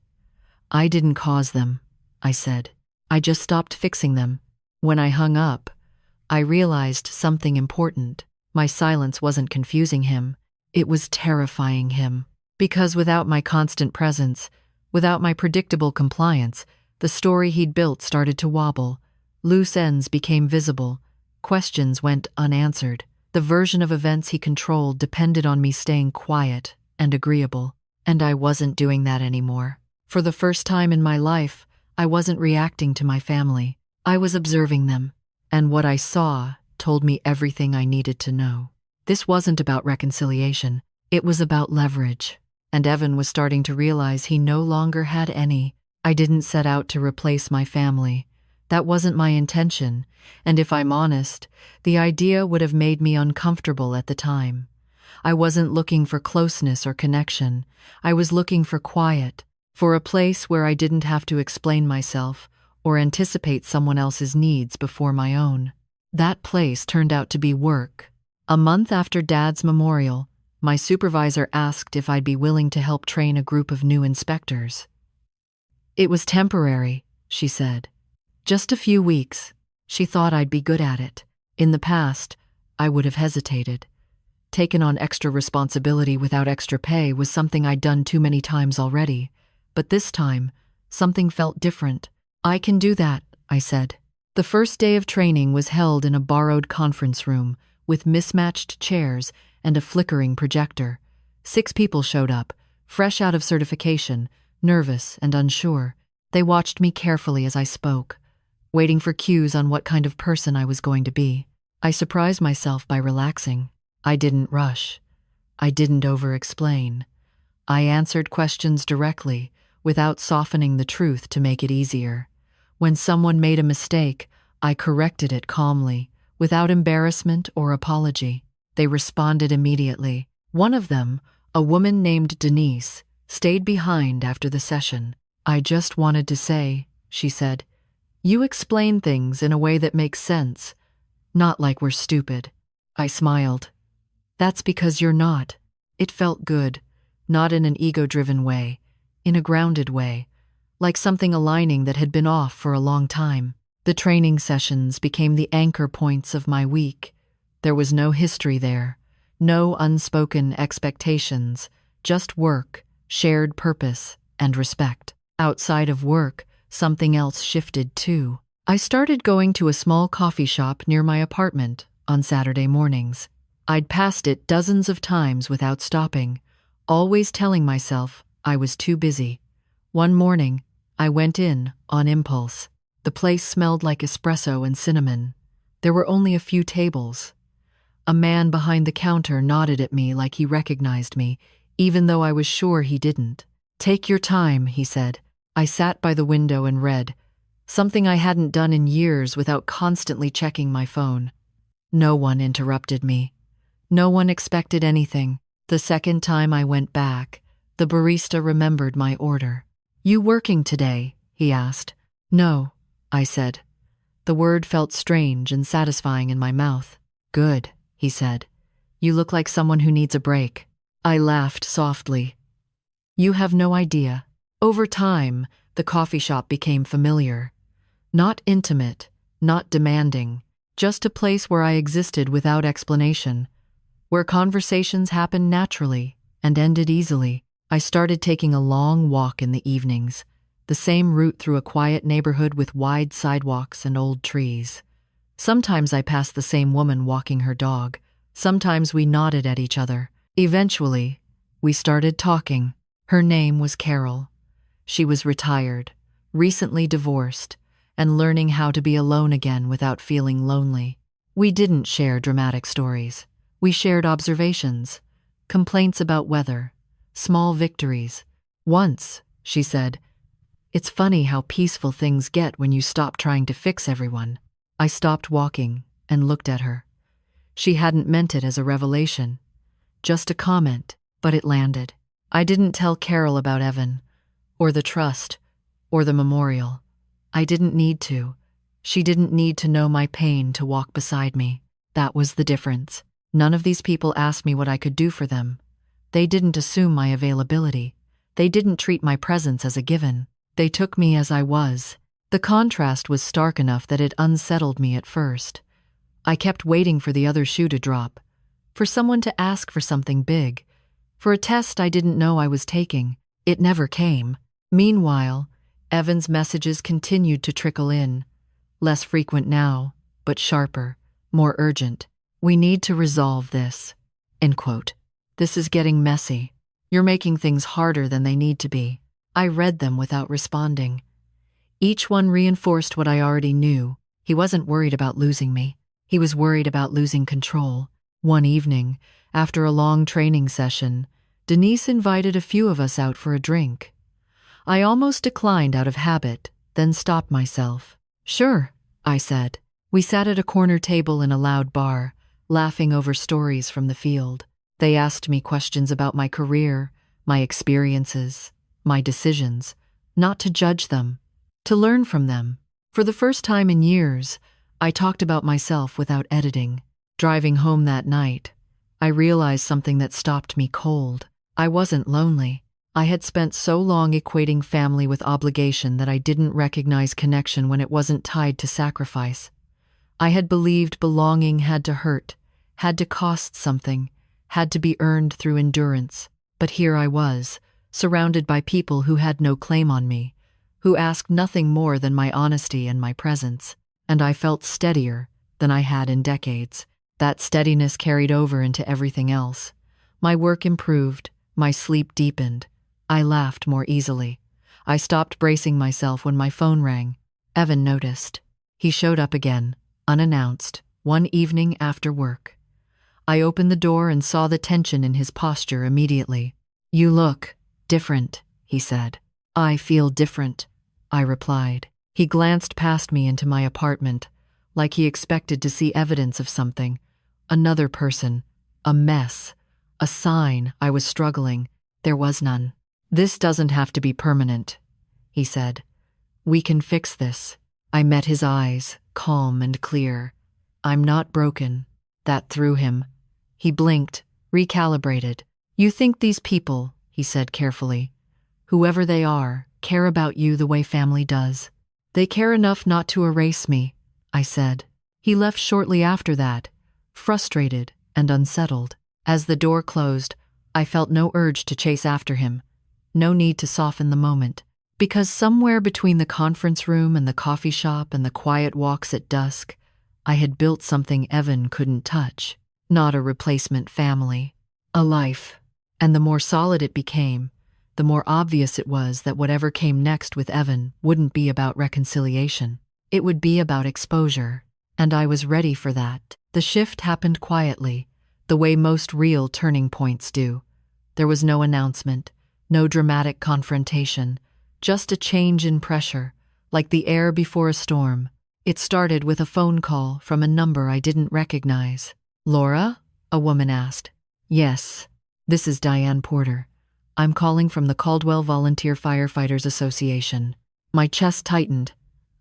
I didn't cause them, I said. I just stopped fixing them. When I hung up, I realized something important. My silence wasn't confusing him. It was terrifying him. Because without my constant presence, without my predictable compliance, the story he'd built started to wobble. Loose ends became visible. Questions went unanswered. The version of events he controlled depended on me staying quiet and agreeable. And I wasn't doing that anymore. For the first time in my life, I wasn't reacting to my family. I was observing them. And what I saw told me everything I needed to know. This wasn't about reconciliation. It was about leverage. And Evan was starting to realize he no longer had any. I didn't set out to replace my family. That wasn't my intention, and if I'm honest, the idea would have made me uncomfortable at the time. I wasn't looking for closeness or connection. I was looking for quiet, for a place where I didn't have to explain myself or anticipate someone else's needs before my own. That place turned out to be work. A month after Dad's memorial, my supervisor asked if I'd be willing to help train a group of new inspectors. It was temporary, she said. Just a few weeks. She thought I'd be good at it. In the past, I would have hesitated. Taken on extra responsibility without extra pay was something I'd done too many times already. But this time, something felt different. I can do that, I said. The first day of training was held in a borrowed conference room with mismatched chairs and a flickering projector. 6 people showed up, fresh out of certification, nervous and unsure. They watched me carefully as I spoke, waiting for cues on what kind of person I was going to be. I surprised myself by relaxing. I didn't rush. I didn't over-explain. I answered questions directly, without softening the truth to make it easier. When someone made a mistake, I corrected it calmly, without embarrassment or apology. They responded immediately. One of them, a woman named Denise, stayed behind after the session. "I just wanted to say," she said, "you explain things in a way that makes sense, not like we're stupid." I smiled. "That's because you're not." It felt good, not in an ego-driven way, in a grounded way, like something aligning that had been off for a long time. The training sessions became the anchor points of my week. There was no history there, no unspoken expectations, just work, shared purpose, and respect. Outside of work, something else shifted too. I started going to a small coffee shop near my apartment on Saturday mornings. I'd passed it dozens of times without stopping, always telling myself I was too busy. One morning, I went in on impulse. The place smelled like espresso and cinnamon. There were only a few tables. A man behind the counter nodded at me like he recognized me, even though I was sure he didn't. "Take your time," he said. I sat by the window and read, something I hadn't done in years without constantly checking my phone. No one interrupted me. No one expected anything. The second time I went back, the barista remembered my order. "You working today?" he asked. "No," I said. The word felt strange and satisfying in my mouth. "Good," he said. "You look like someone who needs a break." I laughed softly. "You have no idea." Over time, the coffee shop became familiar. Not intimate, not demanding, just a place where I existed without explanation, where conversations happened naturally and ended easily. I started taking a long walk in the evenings, the same route through a quiet neighborhood with wide sidewalks and old trees. Sometimes I passed the same woman walking her dog. Sometimes we nodded at each other. Eventually, we started talking. Her name was Carol. She was retired, recently divorced, and learning how to be alone again without feeling lonely. We didn't share dramatic stories. We shared observations, complaints about weather, small victories. Once, she said, "It's funny how peaceful things get when you stop trying to fix everyone." I stopped walking and looked at her. She hadn't meant it as a revelation, just a comment, but it landed. I didn't tell Carol about Evan, or the trust, or the memorial. I didn't need to. She didn't need to know my pain to walk beside me. That was the difference. None of these people asked me what I could do for them. They didn't assume my availability. They didn't treat my presence as a given. They took me as I was. The contrast was stark enough that it unsettled me at first. I kept waiting for the other shoe to drop, for someone to ask for something big, for a test I didn't know I was taking. It never came. Meanwhile, Evan's messages continued to trickle in, less frequent now, but sharper, more urgent. "We need to resolve this." End quote. "This is getting messy. You're making things harder than they need to be." I read them without responding. Each one reinforced what I already knew. He wasn't worried about losing me. He was worried about losing control. One evening, after a long training session, Denise invited a few of us out for a drink. I almost declined out of habit, then stopped myself. "Sure," I said. We sat at a corner table in a loud bar, laughing over stories from the field. They asked me questions about my career, my experiences, my decisions, not to judge them, to learn from them. For the first time in years, I talked about myself without editing. Driving home that night, I realized something that stopped me cold. I wasn't lonely. I had spent so long equating family with obligation that I didn't recognize connection when it wasn't tied to sacrifice. I had believed belonging had to hurt, had to cost something, had to be earned through endurance. But here I was, surrounded by people who had no claim on me, who asked nothing more than my honesty and my presence. And I felt steadier than I had in decades. That steadiness carried over into everything else. My work improved, my sleep deepened. I laughed more easily. I stopped bracing myself when my phone rang. Evan noticed. He showed up again, unannounced, one evening after work. I opened the door and saw the tension in his posture immediately. "You look different," he said. "I feel different," I replied. He glanced past me into my apartment, like he expected to see evidence of something. Another person, A mess. A sign I was struggling. There was none. "This doesn't have to be permanent," he said. "We can fix this." I met his eyes, calm and clear. "I'm not broken." That threw him. He blinked, recalibrated. "You think these people," he said carefully, "whoever they are, care about you the way family does?" "They care enough not to erase me," I said. He left shortly after that, frustrated and unsettled. As the door closed, I felt no urge to chase after him, no need to soften the moment, because somewhere between the conference room and the coffee shop and the quiet walks at dusk, I had built something Evan couldn't touch. Not a replacement family, a life. And the more solid it became, the more obvious it was that whatever came next with Evan wouldn't be about reconciliation. It would be about exposure. And I was ready for that. The shift happened quietly, the way most real turning points do. There was no announcement, no dramatic confrontation, just a change in pressure, like the air before a storm. It started with a phone call from a number I didn't recognize. "Laura?" a woman asked. "Yes, this is Diane Porter. I'm calling from the Caldwell Volunteer Firefighters Association." My chest tightened.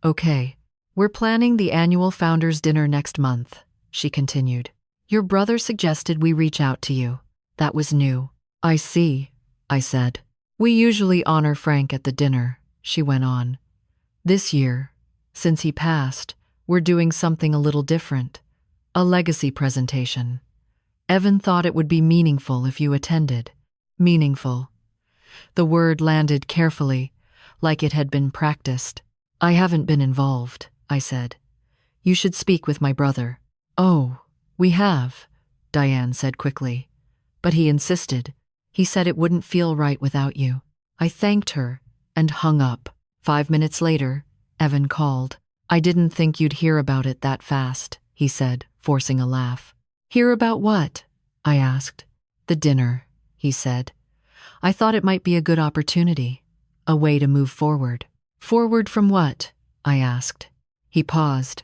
"Okay. We're planning the annual Founders Dinner next month," she continued. "Your brother suggested we reach out to you." That was new. "I see," I said. "We usually honor Frank at the dinner," she went on. "This year, since he passed, we're doing something a little different. A legacy presentation. Evan thought it would be meaningful if you attended." Meaningful. The word landed carefully, like it had been practiced. "I haven't been involved," I said. "You should speak with my brother." "Oh, we have," Diane said quickly. "But he insisted. He said it wouldn't feel right without you." I thanked her and hung up. 5 minutes later, Evan called. "I didn't think you'd hear about it that fast," he said, forcing a laugh. "Hear about what?" I asked. "The dinner," he said. "I thought it might be a good opportunity, a way to move forward." "Forward from what?" I asked. He paused.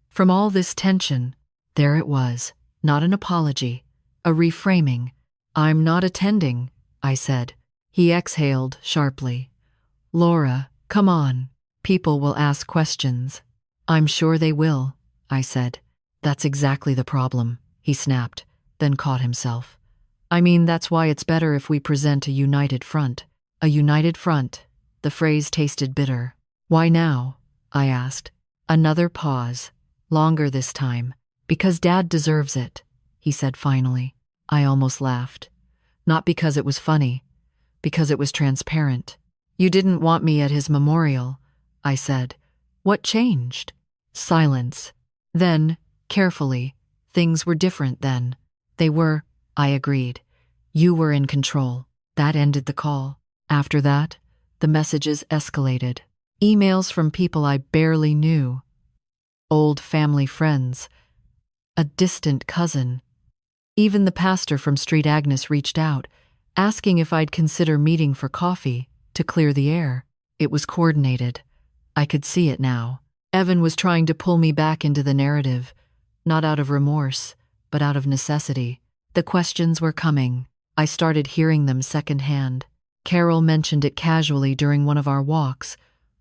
From all this tension, there it was, not an apology, a reframing. "I'm not attending," I said. He exhaled sharply. "Laura, come on. People will ask questions." "I'm sure they will," I said. "That's exactly the problem," he snapped, then caught himself. "I mean, that's why it's better if we present a united front." A united front. The phrase tasted bitter. "Why now?" I asked. Another pause, longer this time. "Because Dad deserves it," he said finally. I almost laughed. Not because it was funny, because it was transparent. "You didn't want me at his memorial," I said. "What changed?" Silence. Then, carefully, "Things were different then." "They were," I agreed. "You were in control." That ended the call. After that, the messages escalated. Emails from people I barely knew. Old family friends. A distant cousin. Even the pastor from Street Agnes reached out, asking if I'd consider meeting for coffee to clear the air. It was coordinated. I could see it now. Evan was trying to pull me back into the narrative, not out of remorse, but out of necessity. The questions were coming. I started hearing them secondhand. Carol mentioned it casually during one of our walks.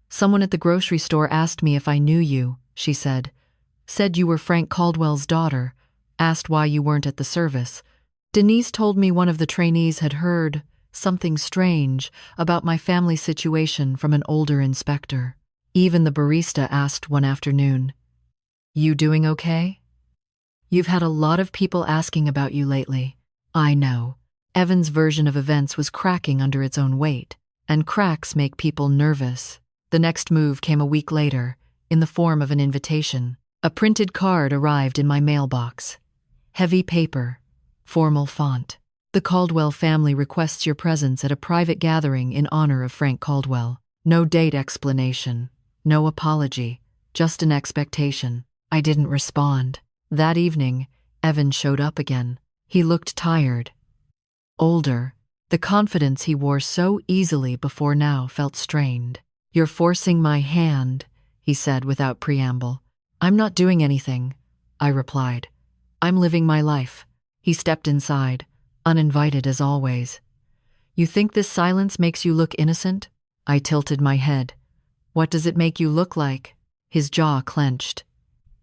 "Someone at the grocery store asked me if I knew you," she said. "Said you were Frank Caldwell's daughter. Asked why you weren't at the service. Denise told me one of the trainees had heard something strange about my family situation from an older inspector. Even the barista asked one afternoon, 'You doing okay?' You've had a lot of people asking about you lately." I know. Evan's version of events was cracking under its own weight, and cracks make people nervous. The next move came a week later, in the form of an invitation. A printed card arrived in my mailbox. Heavy paper, formal font. "The Caldwell family requests your presence at a private gathering in honor of Frank Caldwell." No date explanation, no apology, just an expectation. I didn't respond. That evening, Evan showed up again. He looked tired. Older. The confidence he wore so easily before now felt strained. "You're forcing my hand," he said without preamble. "I'm not doing anything," I replied. "I'm living my life." He stepped inside, uninvited as always. You think this silence makes you look innocent? I tilted my head. What does it make you look like? His jaw clenched.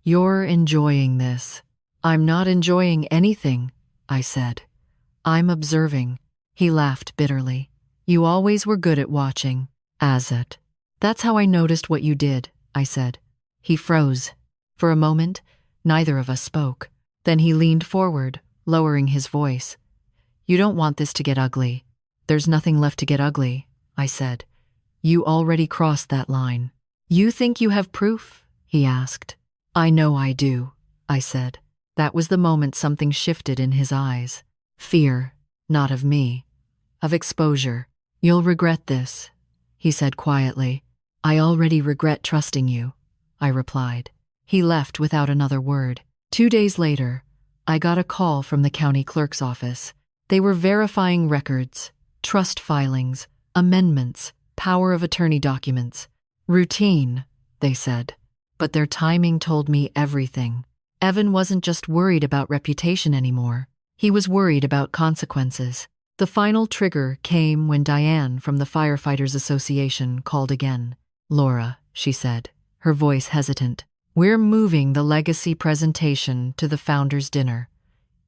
You're enjoying this. I'm not enjoying anything, I said. I'm observing. He laughed bitterly. You always were good at watching. Azat. That's how I noticed what you did, I said. He froze. For a moment, neither of us spoke. Then he leaned forward, lowering his voice. You don't want this to get ugly. There's nothing left to get ugly, I said. You already crossed that line. You think you have proof? He asked. I know I do, I said. That was the moment something shifted in his eyes. Fear, not of me, of exposure. You'll regret this, he said quietly. I already regret trusting you, I replied. He left without another word. 2 days later, I got a call from the county clerk's office. They were verifying records, trust filings, amendments, power of attorney documents. Routine, they said. But their timing told me everything. Evan wasn't just worried about reputation anymore. He was worried about consequences. The final trigger came when Diane from the Firefighters Association called again. Laura, she said, her voice hesitant. We're moving the legacy presentation to the founders' dinner.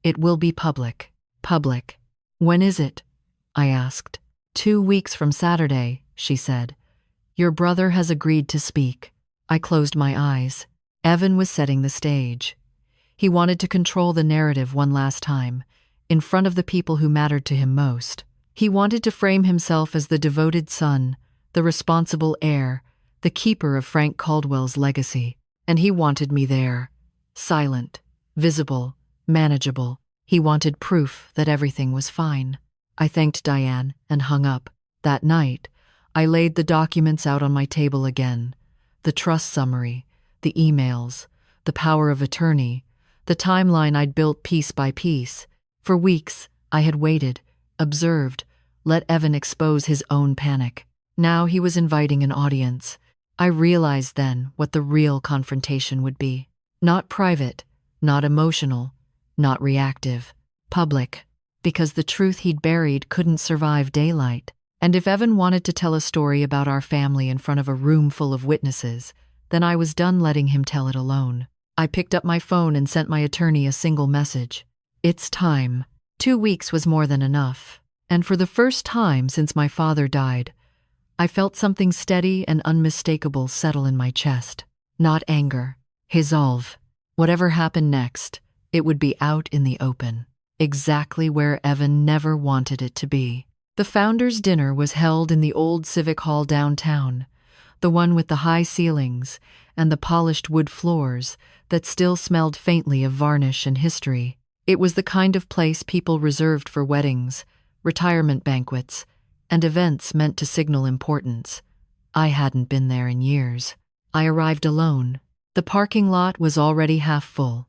It will be public. Public. When is it? I asked. 2 weeks from Saturday, she said. Your brother has agreed to speak. I closed my eyes. Evan was setting the stage. He wanted to control the narrative one last time, in front of the people who mattered to him most. He wanted to frame himself as the devoted son, the responsible heir, the keeper of Frank Caldwell's legacy. And he wanted me there, silent, visible, manageable. He wanted proof that everything was fine. I thanked Diane and hung up. That night, I laid the documents out on my table again. The trust summary, the emails, the power of attorney, the timeline I'd built piece by piece. For weeks, I had waited, observed, let Evan expose his own panic. Now he was inviting an audience. I realized then what the real confrontation would be. Not private, not emotional, not reactive. Public. Because the truth he'd buried couldn't survive daylight. And if Evan wanted to tell a story about our family in front of a room full of witnesses, then I was done letting him tell it alone. I picked up my phone and sent my attorney a single message. It's time. 2 weeks was more than enough. And for the first time since my father died, I felt something steady and unmistakable settle in my chest. Not anger. Resolve. Whatever happened next, it would be out in the open. Exactly where Evan never wanted it to be. The founders' dinner was held in the old Civic Hall downtown, the one with the high ceilings and the polished wood floors that still smelled faintly of varnish and history. It was the kind of place people reserved for weddings, retirement banquets, and events meant to signal importance. I hadn't been there in years. I arrived alone. The parking lot was already half full.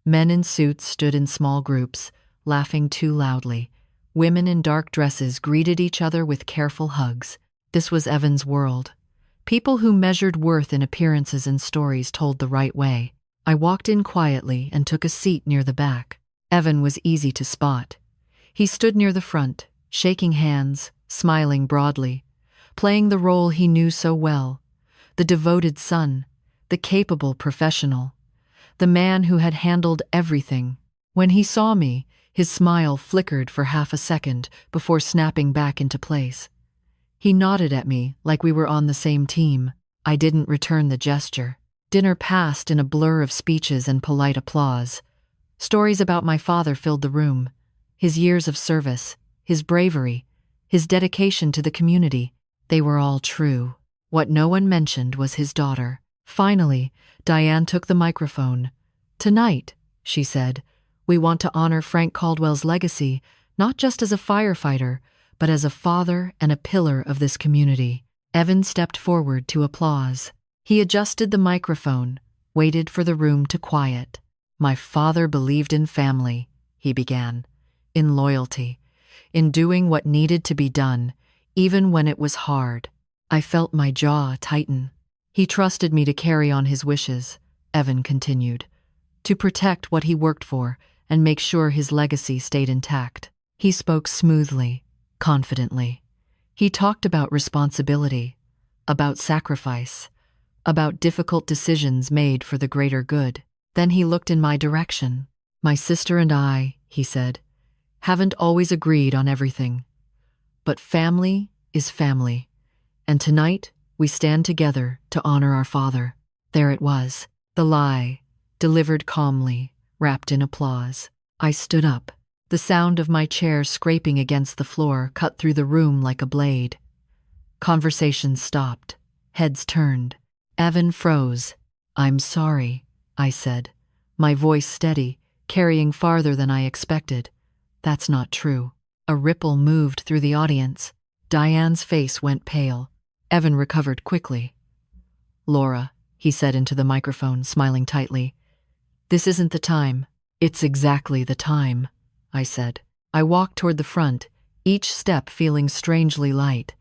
Men in suits stood in small groups, laughing too loudly. Women in dark dresses greeted each other with careful hugs. This was Evan's world. People who measured worth in appearances and stories told the right way. I walked in quietly and took a seat near the back. Evan was easy to spot. He stood near the front, shaking hands, smiling broadly, playing the role he knew so well, the devoted son, the capable professional, the man who had handled everything. When he saw me, his smile flickered for half a second before snapping back into place. He nodded at me like we were on the same team. I didn't return the gesture. Dinner passed in a blur of speeches and polite applause. Stories about my father filled the room. His years of service, his bravery, his dedication to the community, they were all true. What no one mentioned was his daughter. Finally, Diane took the microphone. Tonight, she said, we want to honor Frank Caldwell's legacy, not just as a firefighter, but as a father and a pillar of this community. Evan stepped forward to applause. He adjusted the microphone, waited for the room to quiet. My father believed in family, he began, in loyalty, in doing what needed to be done, even when it was hard. I felt my jaw tighten. He trusted me to carry on his wishes, Evan continued, to protect what he worked for, and make sure his legacy stayed intact. He spoke smoothly, confidently. He talked about responsibility, about sacrifice, about difficult decisions made for the greater good. Then he looked in my direction. My sister and I, he said, haven't always agreed on everything. But family is family, and tonight we stand together to honor our father. There it was, the lie, delivered calmly, wrapped in applause. I stood up. The sound of my chair scraping against the floor cut through the room like a blade. Conversations stopped. Heads turned. Evan froze. "I'm sorry," I said, my voice steady, carrying farther than I expected. "That's not true." A ripple moved through the audience. Diane's face went pale. Evan recovered quickly. "Laura," he said into the microphone, smiling tightly, "this isn't the time." "It's exactly the time," I said. I walked toward the front, each step feeling strangely light.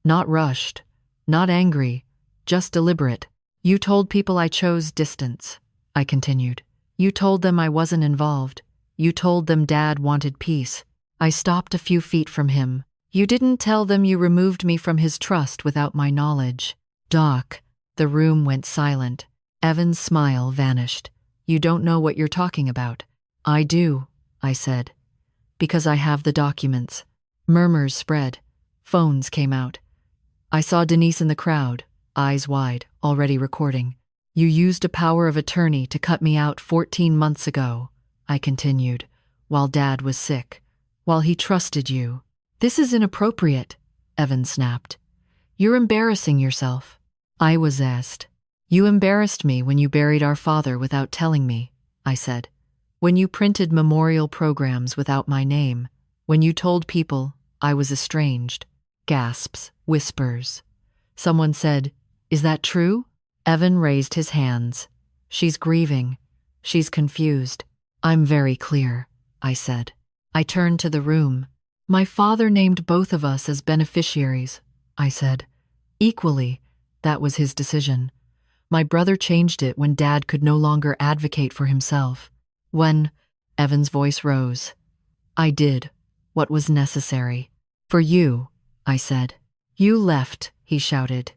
Not rushed, not angry, just deliberate. "You told people I chose distance," I continued. "You told them I wasn't involved. You told them Dad wanted peace." I stopped a few feet from him. "You didn't tell them you removed me from his trust without my knowledge." "Doc." The room went silent. Evan's smile vanished. "You don't know what you're talking about." "I do," I said, "because I have the documents." Murmurs spread. Phones came out. I saw Denise in the crowd, eyes wide, already recording. "You used a power of attorney to cut me out 14 months ago," I continued, "while Dad was sick, while he trusted you." "This is inappropriate," Evan snapped. "You're embarrassing yourself." I was asked. "You embarrassed me when you buried our father without telling me," I said. "When you printed memorial programs without my name, when you told people I was estranged." Gasps, whispers. Someone said, "Is that true?" Evan raised his hands. "She's grieving. She's confused." "I'm very clear," I said. I turned to the room. "My father named both of us as beneficiaries," I said. "Equally, that was his decision. My brother changed it when Dad could no longer advocate for himself. When," Evan's voice rose, "I did what was necessary. For you," I said. "You left," he shouted.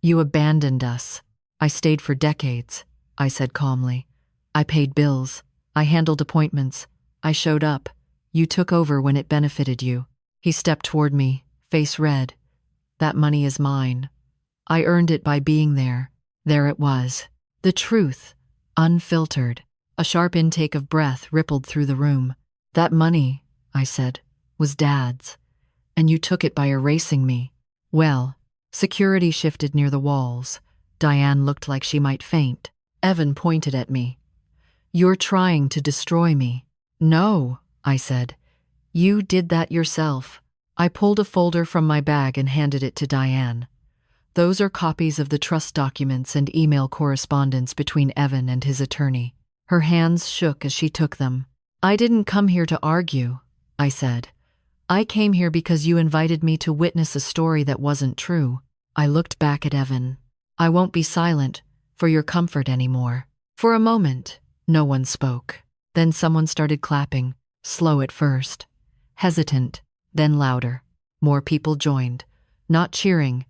"You abandoned us." "I stayed for decades," I said calmly. "I paid bills. I handled appointments. I showed up. You took over when it benefited you." He stepped toward me, face red. "That money is mine. I earned it by being there." There it was. The truth, unfiltered. A sharp intake of breath rippled through the room. "That money," I said, "was Dad's. And you took it by erasing me." Well, security shifted near the walls. Diane looked like she might faint. Evan pointed at me. "You're trying to destroy me." "No," I said. "You did that yourself." I pulled a folder from my bag and handed it to Diane. "Those are copies of the trust documents and email correspondence between Evan and his attorney." Her hands shook as she took them. "I didn't come here to argue," I said. "I came here because you invited me to witness a story that wasn't true." I looked back at Evan. "I won't be silent for your comfort anymore." For a moment, no one spoke. Then someone started clapping, slow at first, hesitant, then louder. More people joined, not cheering,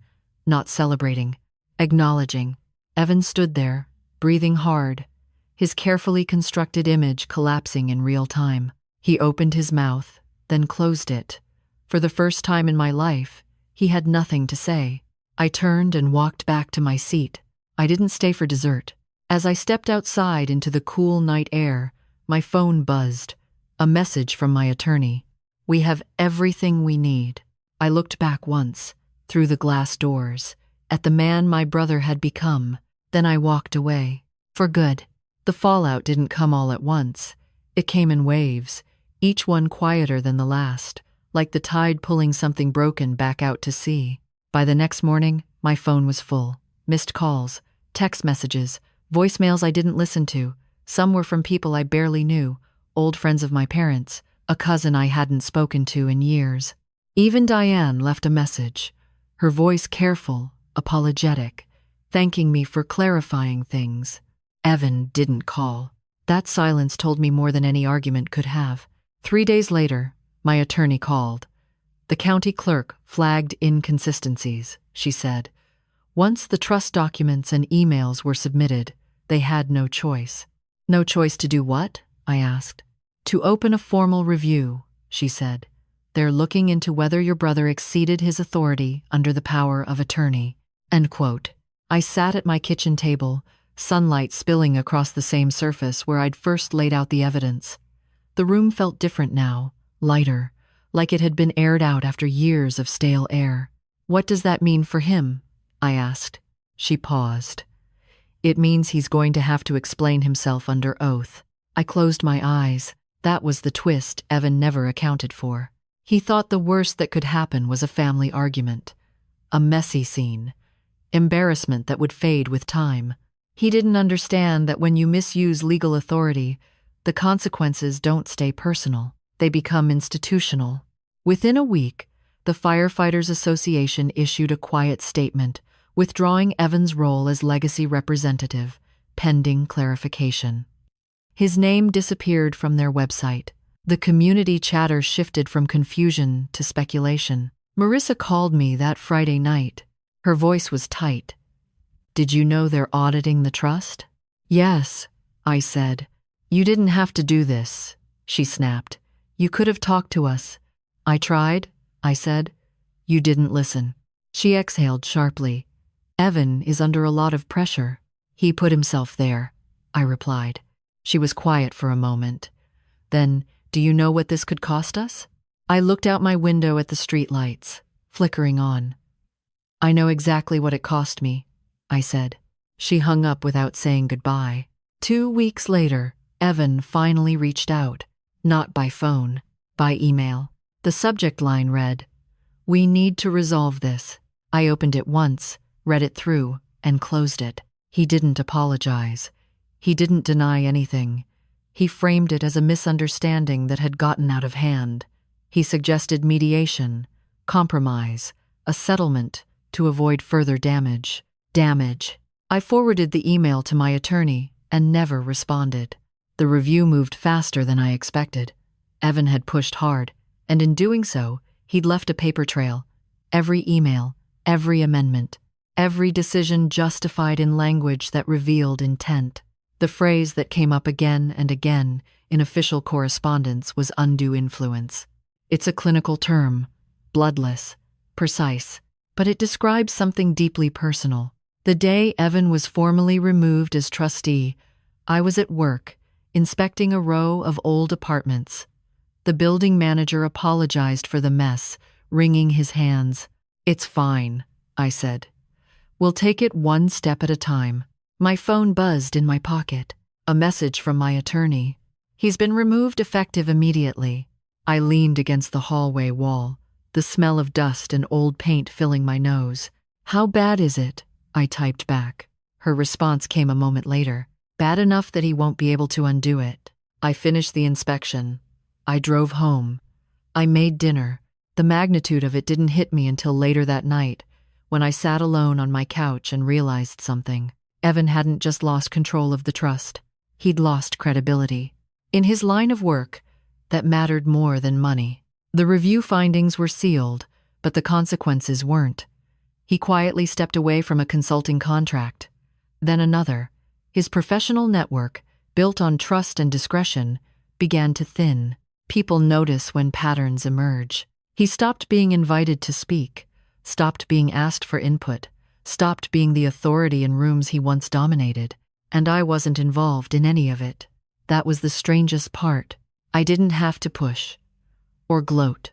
not celebrating, acknowledging. Evan stood there, breathing hard, his carefully constructed image collapsing in real time. He opened his mouth, then closed it. For the first time in my life, he had nothing to say. I turned and walked back to my seat. I didn't stay for dessert. As I stepped outside into the cool night air, my phone buzzed. A message from my attorney. "We have everything we need." I looked back once, through the glass doors, at the man my brother had become. Then I walked away. For good. The fallout didn't come all at once. It came in waves, each one quieter than the last, like the tide pulling something broken back out to sea. By the next morning, my phone was full. Missed calls, text messages, voicemails I didn't listen to. Some were from people I barely knew, old friends of my parents, a cousin I hadn't spoken to in years. Even Diane left a message, her voice careful, apologetic, thanking me for clarifying things. Evan didn't call. That silence told me more than any argument could have. 3 days later, my attorney called. The county clerk flagged inconsistencies, she said. Once the trust documents and emails were submitted, they had no choice. No choice to do what? I asked. To open a formal review, she said. They're looking into whether your brother exceeded his authority under the power of attorney. End quote. I sat at my kitchen table, sunlight spilling across the same surface where I'd first laid out the evidence. The room felt different now, lighter, like it had been aired out after years of stale air. What does that mean for him? I asked. She paused. It means he's going to have to explain himself under oath. I closed my eyes. That was the twist Evan never accounted for. He thought the worst that could happen was a family argument. A messy scene. Embarrassment that would fade with time. He didn't understand that when you misuse legal authority, the consequences don't stay personal. They become institutional. Within a week, the Firefighters Association issued a quiet statement, withdrawing Evan's role as legacy representative, pending clarification. His name disappeared from their website. The community chatter shifted from confusion to speculation. Marissa called me that Friday night. Her voice was tight. Did you know they're auditing the trust? Yes, I said. You didn't have to do this, she snapped. You could have talked to us. I tried, I said. You didn't listen. She exhaled sharply. Evan is under a lot of pressure. He put himself there, I replied. She was quiet for a moment. Then, do you know what this could cost us? I looked out my window at the street lights, flickering on. I know exactly what it cost me, I said. She hung up without saying goodbye. 2 weeks later, Evan finally reached out. Not by phone, by email. The subject line read, "We need to resolve this." I opened it once, read it through, and closed it. He didn't apologize. He didn't deny anything. He framed it as a misunderstanding that had gotten out of hand. He suggested mediation, compromise, a settlement to avoid further damage. I forwarded the email to my attorney and never responded. The review moved faster than I expected. Evan had pushed hard, and in doing so, he'd left a paper trail. Every email, every amendment, every decision justified in language that revealed intent. The phrase that came up again and again in official correspondence was undue influence. It's a clinical term, bloodless, precise, but it describes something deeply personal. The day Evan was formally removed as trustee, I was at work, inspecting a row of old apartments. The building manager apologized for the mess, wringing his hands. "It's fine," I said. "We'll take it one step at a time." My phone buzzed in my pocket. A message from my attorney. "He's been removed effective immediately." I leaned against the hallway wall, the smell of dust and old paint filling my nose. "How bad is it?" I typed back. Her response came a moment later. "Bad enough that he won't be able to undo it." I finished the inspection. I drove home. I made dinner. The magnitude of it didn't hit me until later that night, when I sat alone on my couch and realized something. Evan hadn't just lost control of the trust. He'd lost credibility. In his line of work, that mattered more than money. The review findings were sealed, but the consequences weren't. He quietly stepped away from a consulting contract. Then another. His professional network, built on trust and discretion, began to thin. People notice when patterns emerge. He stopped being invited to speak, stopped being asked for input, stopped being the authority in rooms he once dominated, and I wasn't involved in any of it. That was the strangest part. I didn't have to push, or gloat,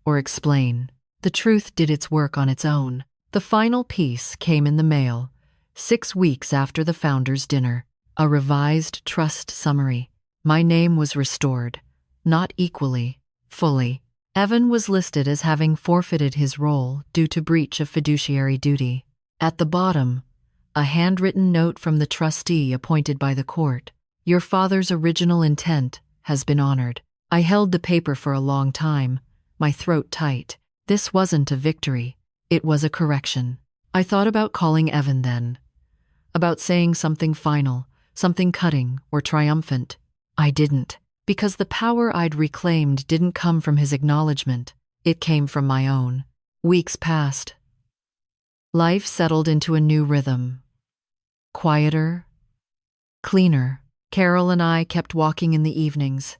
or explain. The truth did its work on its own. The final piece came in the mail, 6 weeks after the founders' dinner. A revised trust summary. My name was restored, not equally, fully. Evan was listed as having forfeited his role due to breach of fiduciary duty. At the bottom, a handwritten note from the trustee appointed by the court. "Your father's original intent has been honored." I held the paper for a long time, my throat tight. This wasn't a victory. It was a correction. I thought about calling Evan then, about saying something final, something cutting or triumphant. I didn't, because the power I'd reclaimed didn't come from his acknowledgement. It came from my own. Weeks passed. Life settled into a new rhythm. Quieter, cleaner. Carol and I kept walking in the evenings.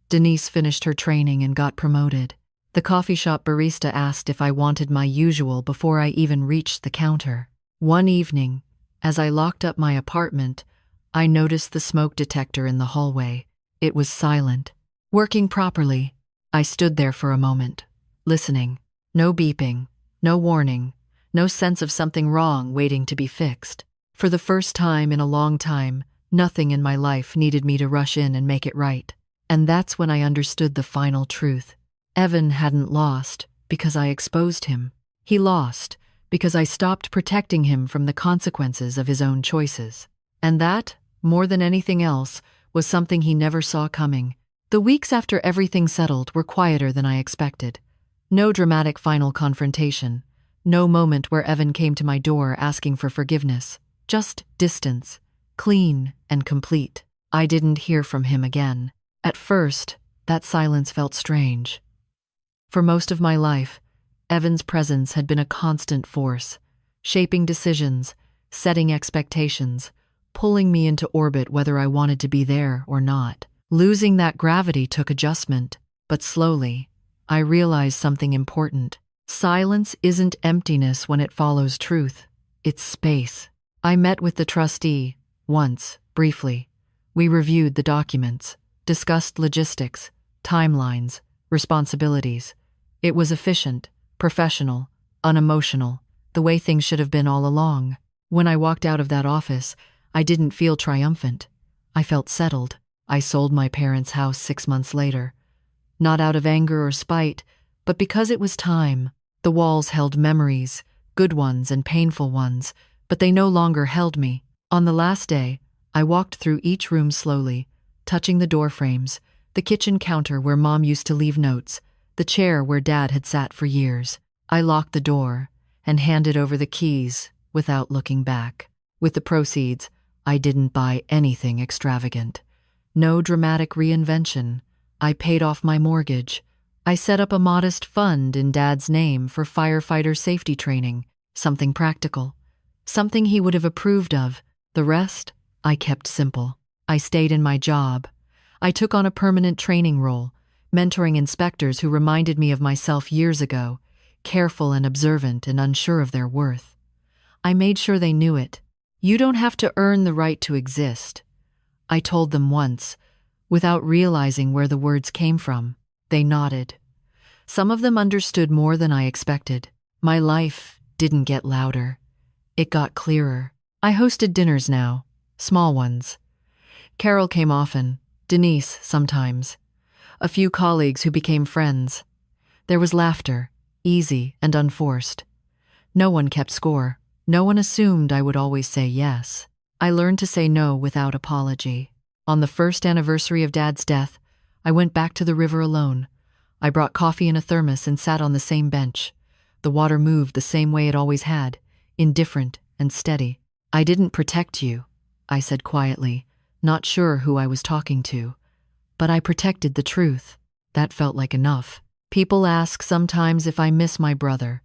Denise finished her training and got promoted. The coffee shop barista asked if I wanted my usual before I even reached the counter. One evening, as I locked up my apartment, I noticed the smoke detector in the hallway. It was silent, working properly. I stood there for a moment, listening. No beeping, no warning, no sense of something wrong waiting to be fixed. For the first time in a long time, nothing in my life needed me to rush in and make it right. And that's when I understood the final truth. Evan hadn't lost because I exposed him. He lost because I stopped protecting him from the consequences of his own choices. And that, more than anything else, was something he never saw coming. The weeks after everything settled were quieter than I expected. No dramatic final confrontation. No moment where Evan came to my door asking for forgiveness. Just distance, clean and complete. I didn't hear from him again. At first, that silence felt strange. For most of my life, Evan's presence had been a constant force, shaping decisions, setting expectations, pulling me into orbit whether I wanted to be there or not. Losing that gravity took adjustment, but slowly, I realized something important. Silence isn't emptiness when it follows truth. It's space. I met with the trustee, once, briefly. We reviewed the documents, discussed logistics, timelines, responsibilities. It was efficient, professional, unemotional, the way things should have been all along. When I walked out of that office, I didn't feel triumphant. I felt settled. I sold my parents' house 6 months later. Not out of anger or spite, but because it was time. The walls held memories, good ones and painful ones, but they no longer held me. On the last day, I walked through each room slowly, touching the door frames, the kitchen counter where Mom used to leave notes, the chair where Dad had sat for years. I locked the door and handed over the keys without looking back. With the proceeds, I didn't buy anything extravagant. No dramatic reinvention. I paid off my mortgage. I set up a modest fund in Dad's name for firefighter safety training, something practical, something he would have approved of. The rest, I kept simple. I stayed in my job. I took on a permanent training role, mentoring inspectors who reminded me of myself years ago, careful and observant and unsure of their worth. I made sure they knew it. You don't have to earn the right to exist, I told them once, without realizing where the words came from. They nodded. Some of them understood more than I expected. My life didn't get louder. It got clearer. I hosted dinners now, small ones. Carol came often, Denise sometimes. A few colleagues who became friends. There was laughter, easy and unforced. No one kept score. No one assumed I would always say yes. I learned to say no without apology. On the first anniversary of Dad's death, I went back to the river alone. I brought coffee in a thermos and sat on the same bench. The water moved the same way it always had, indifferent and steady. I didn't protect you, I said quietly, not sure who I was talking to. But I protected the truth. That felt like enough. People ask sometimes if I miss my brother.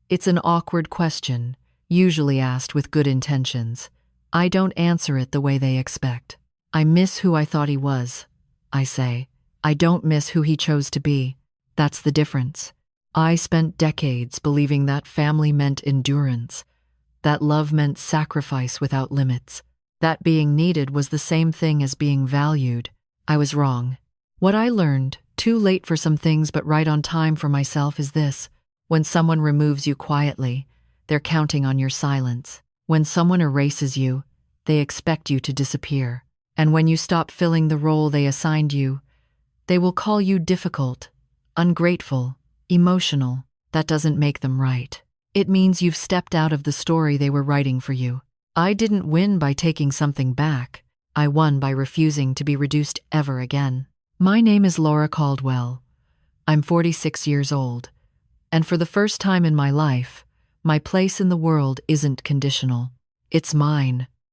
It's an awkward question, usually asked with good intentions. I don't answer it the way they expect. I miss who I thought he was, I say. I don't miss who he chose to be. That's the difference. I spent decades believing that family meant endurance, that love meant sacrifice without limits, that being needed was the same thing as being valued. I was wrong. What I learned, too late for some things but right on time for myself, is this. When someone removes you quietly, they're counting on your silence. When someone erases you, they expect you to disappear. And when you stop filling the role they assigned you, they will call you difficult, ungrateful, emotional. That doesn't make them right. It means you've stepped out of the story they were writing for you. I didn't win by taking something back. I won by refusing to be reduced ever again. My name is Laura Caldwell. I'm 46 years old. And for the first time in my life, my place in the world isn't conditional. It's mine.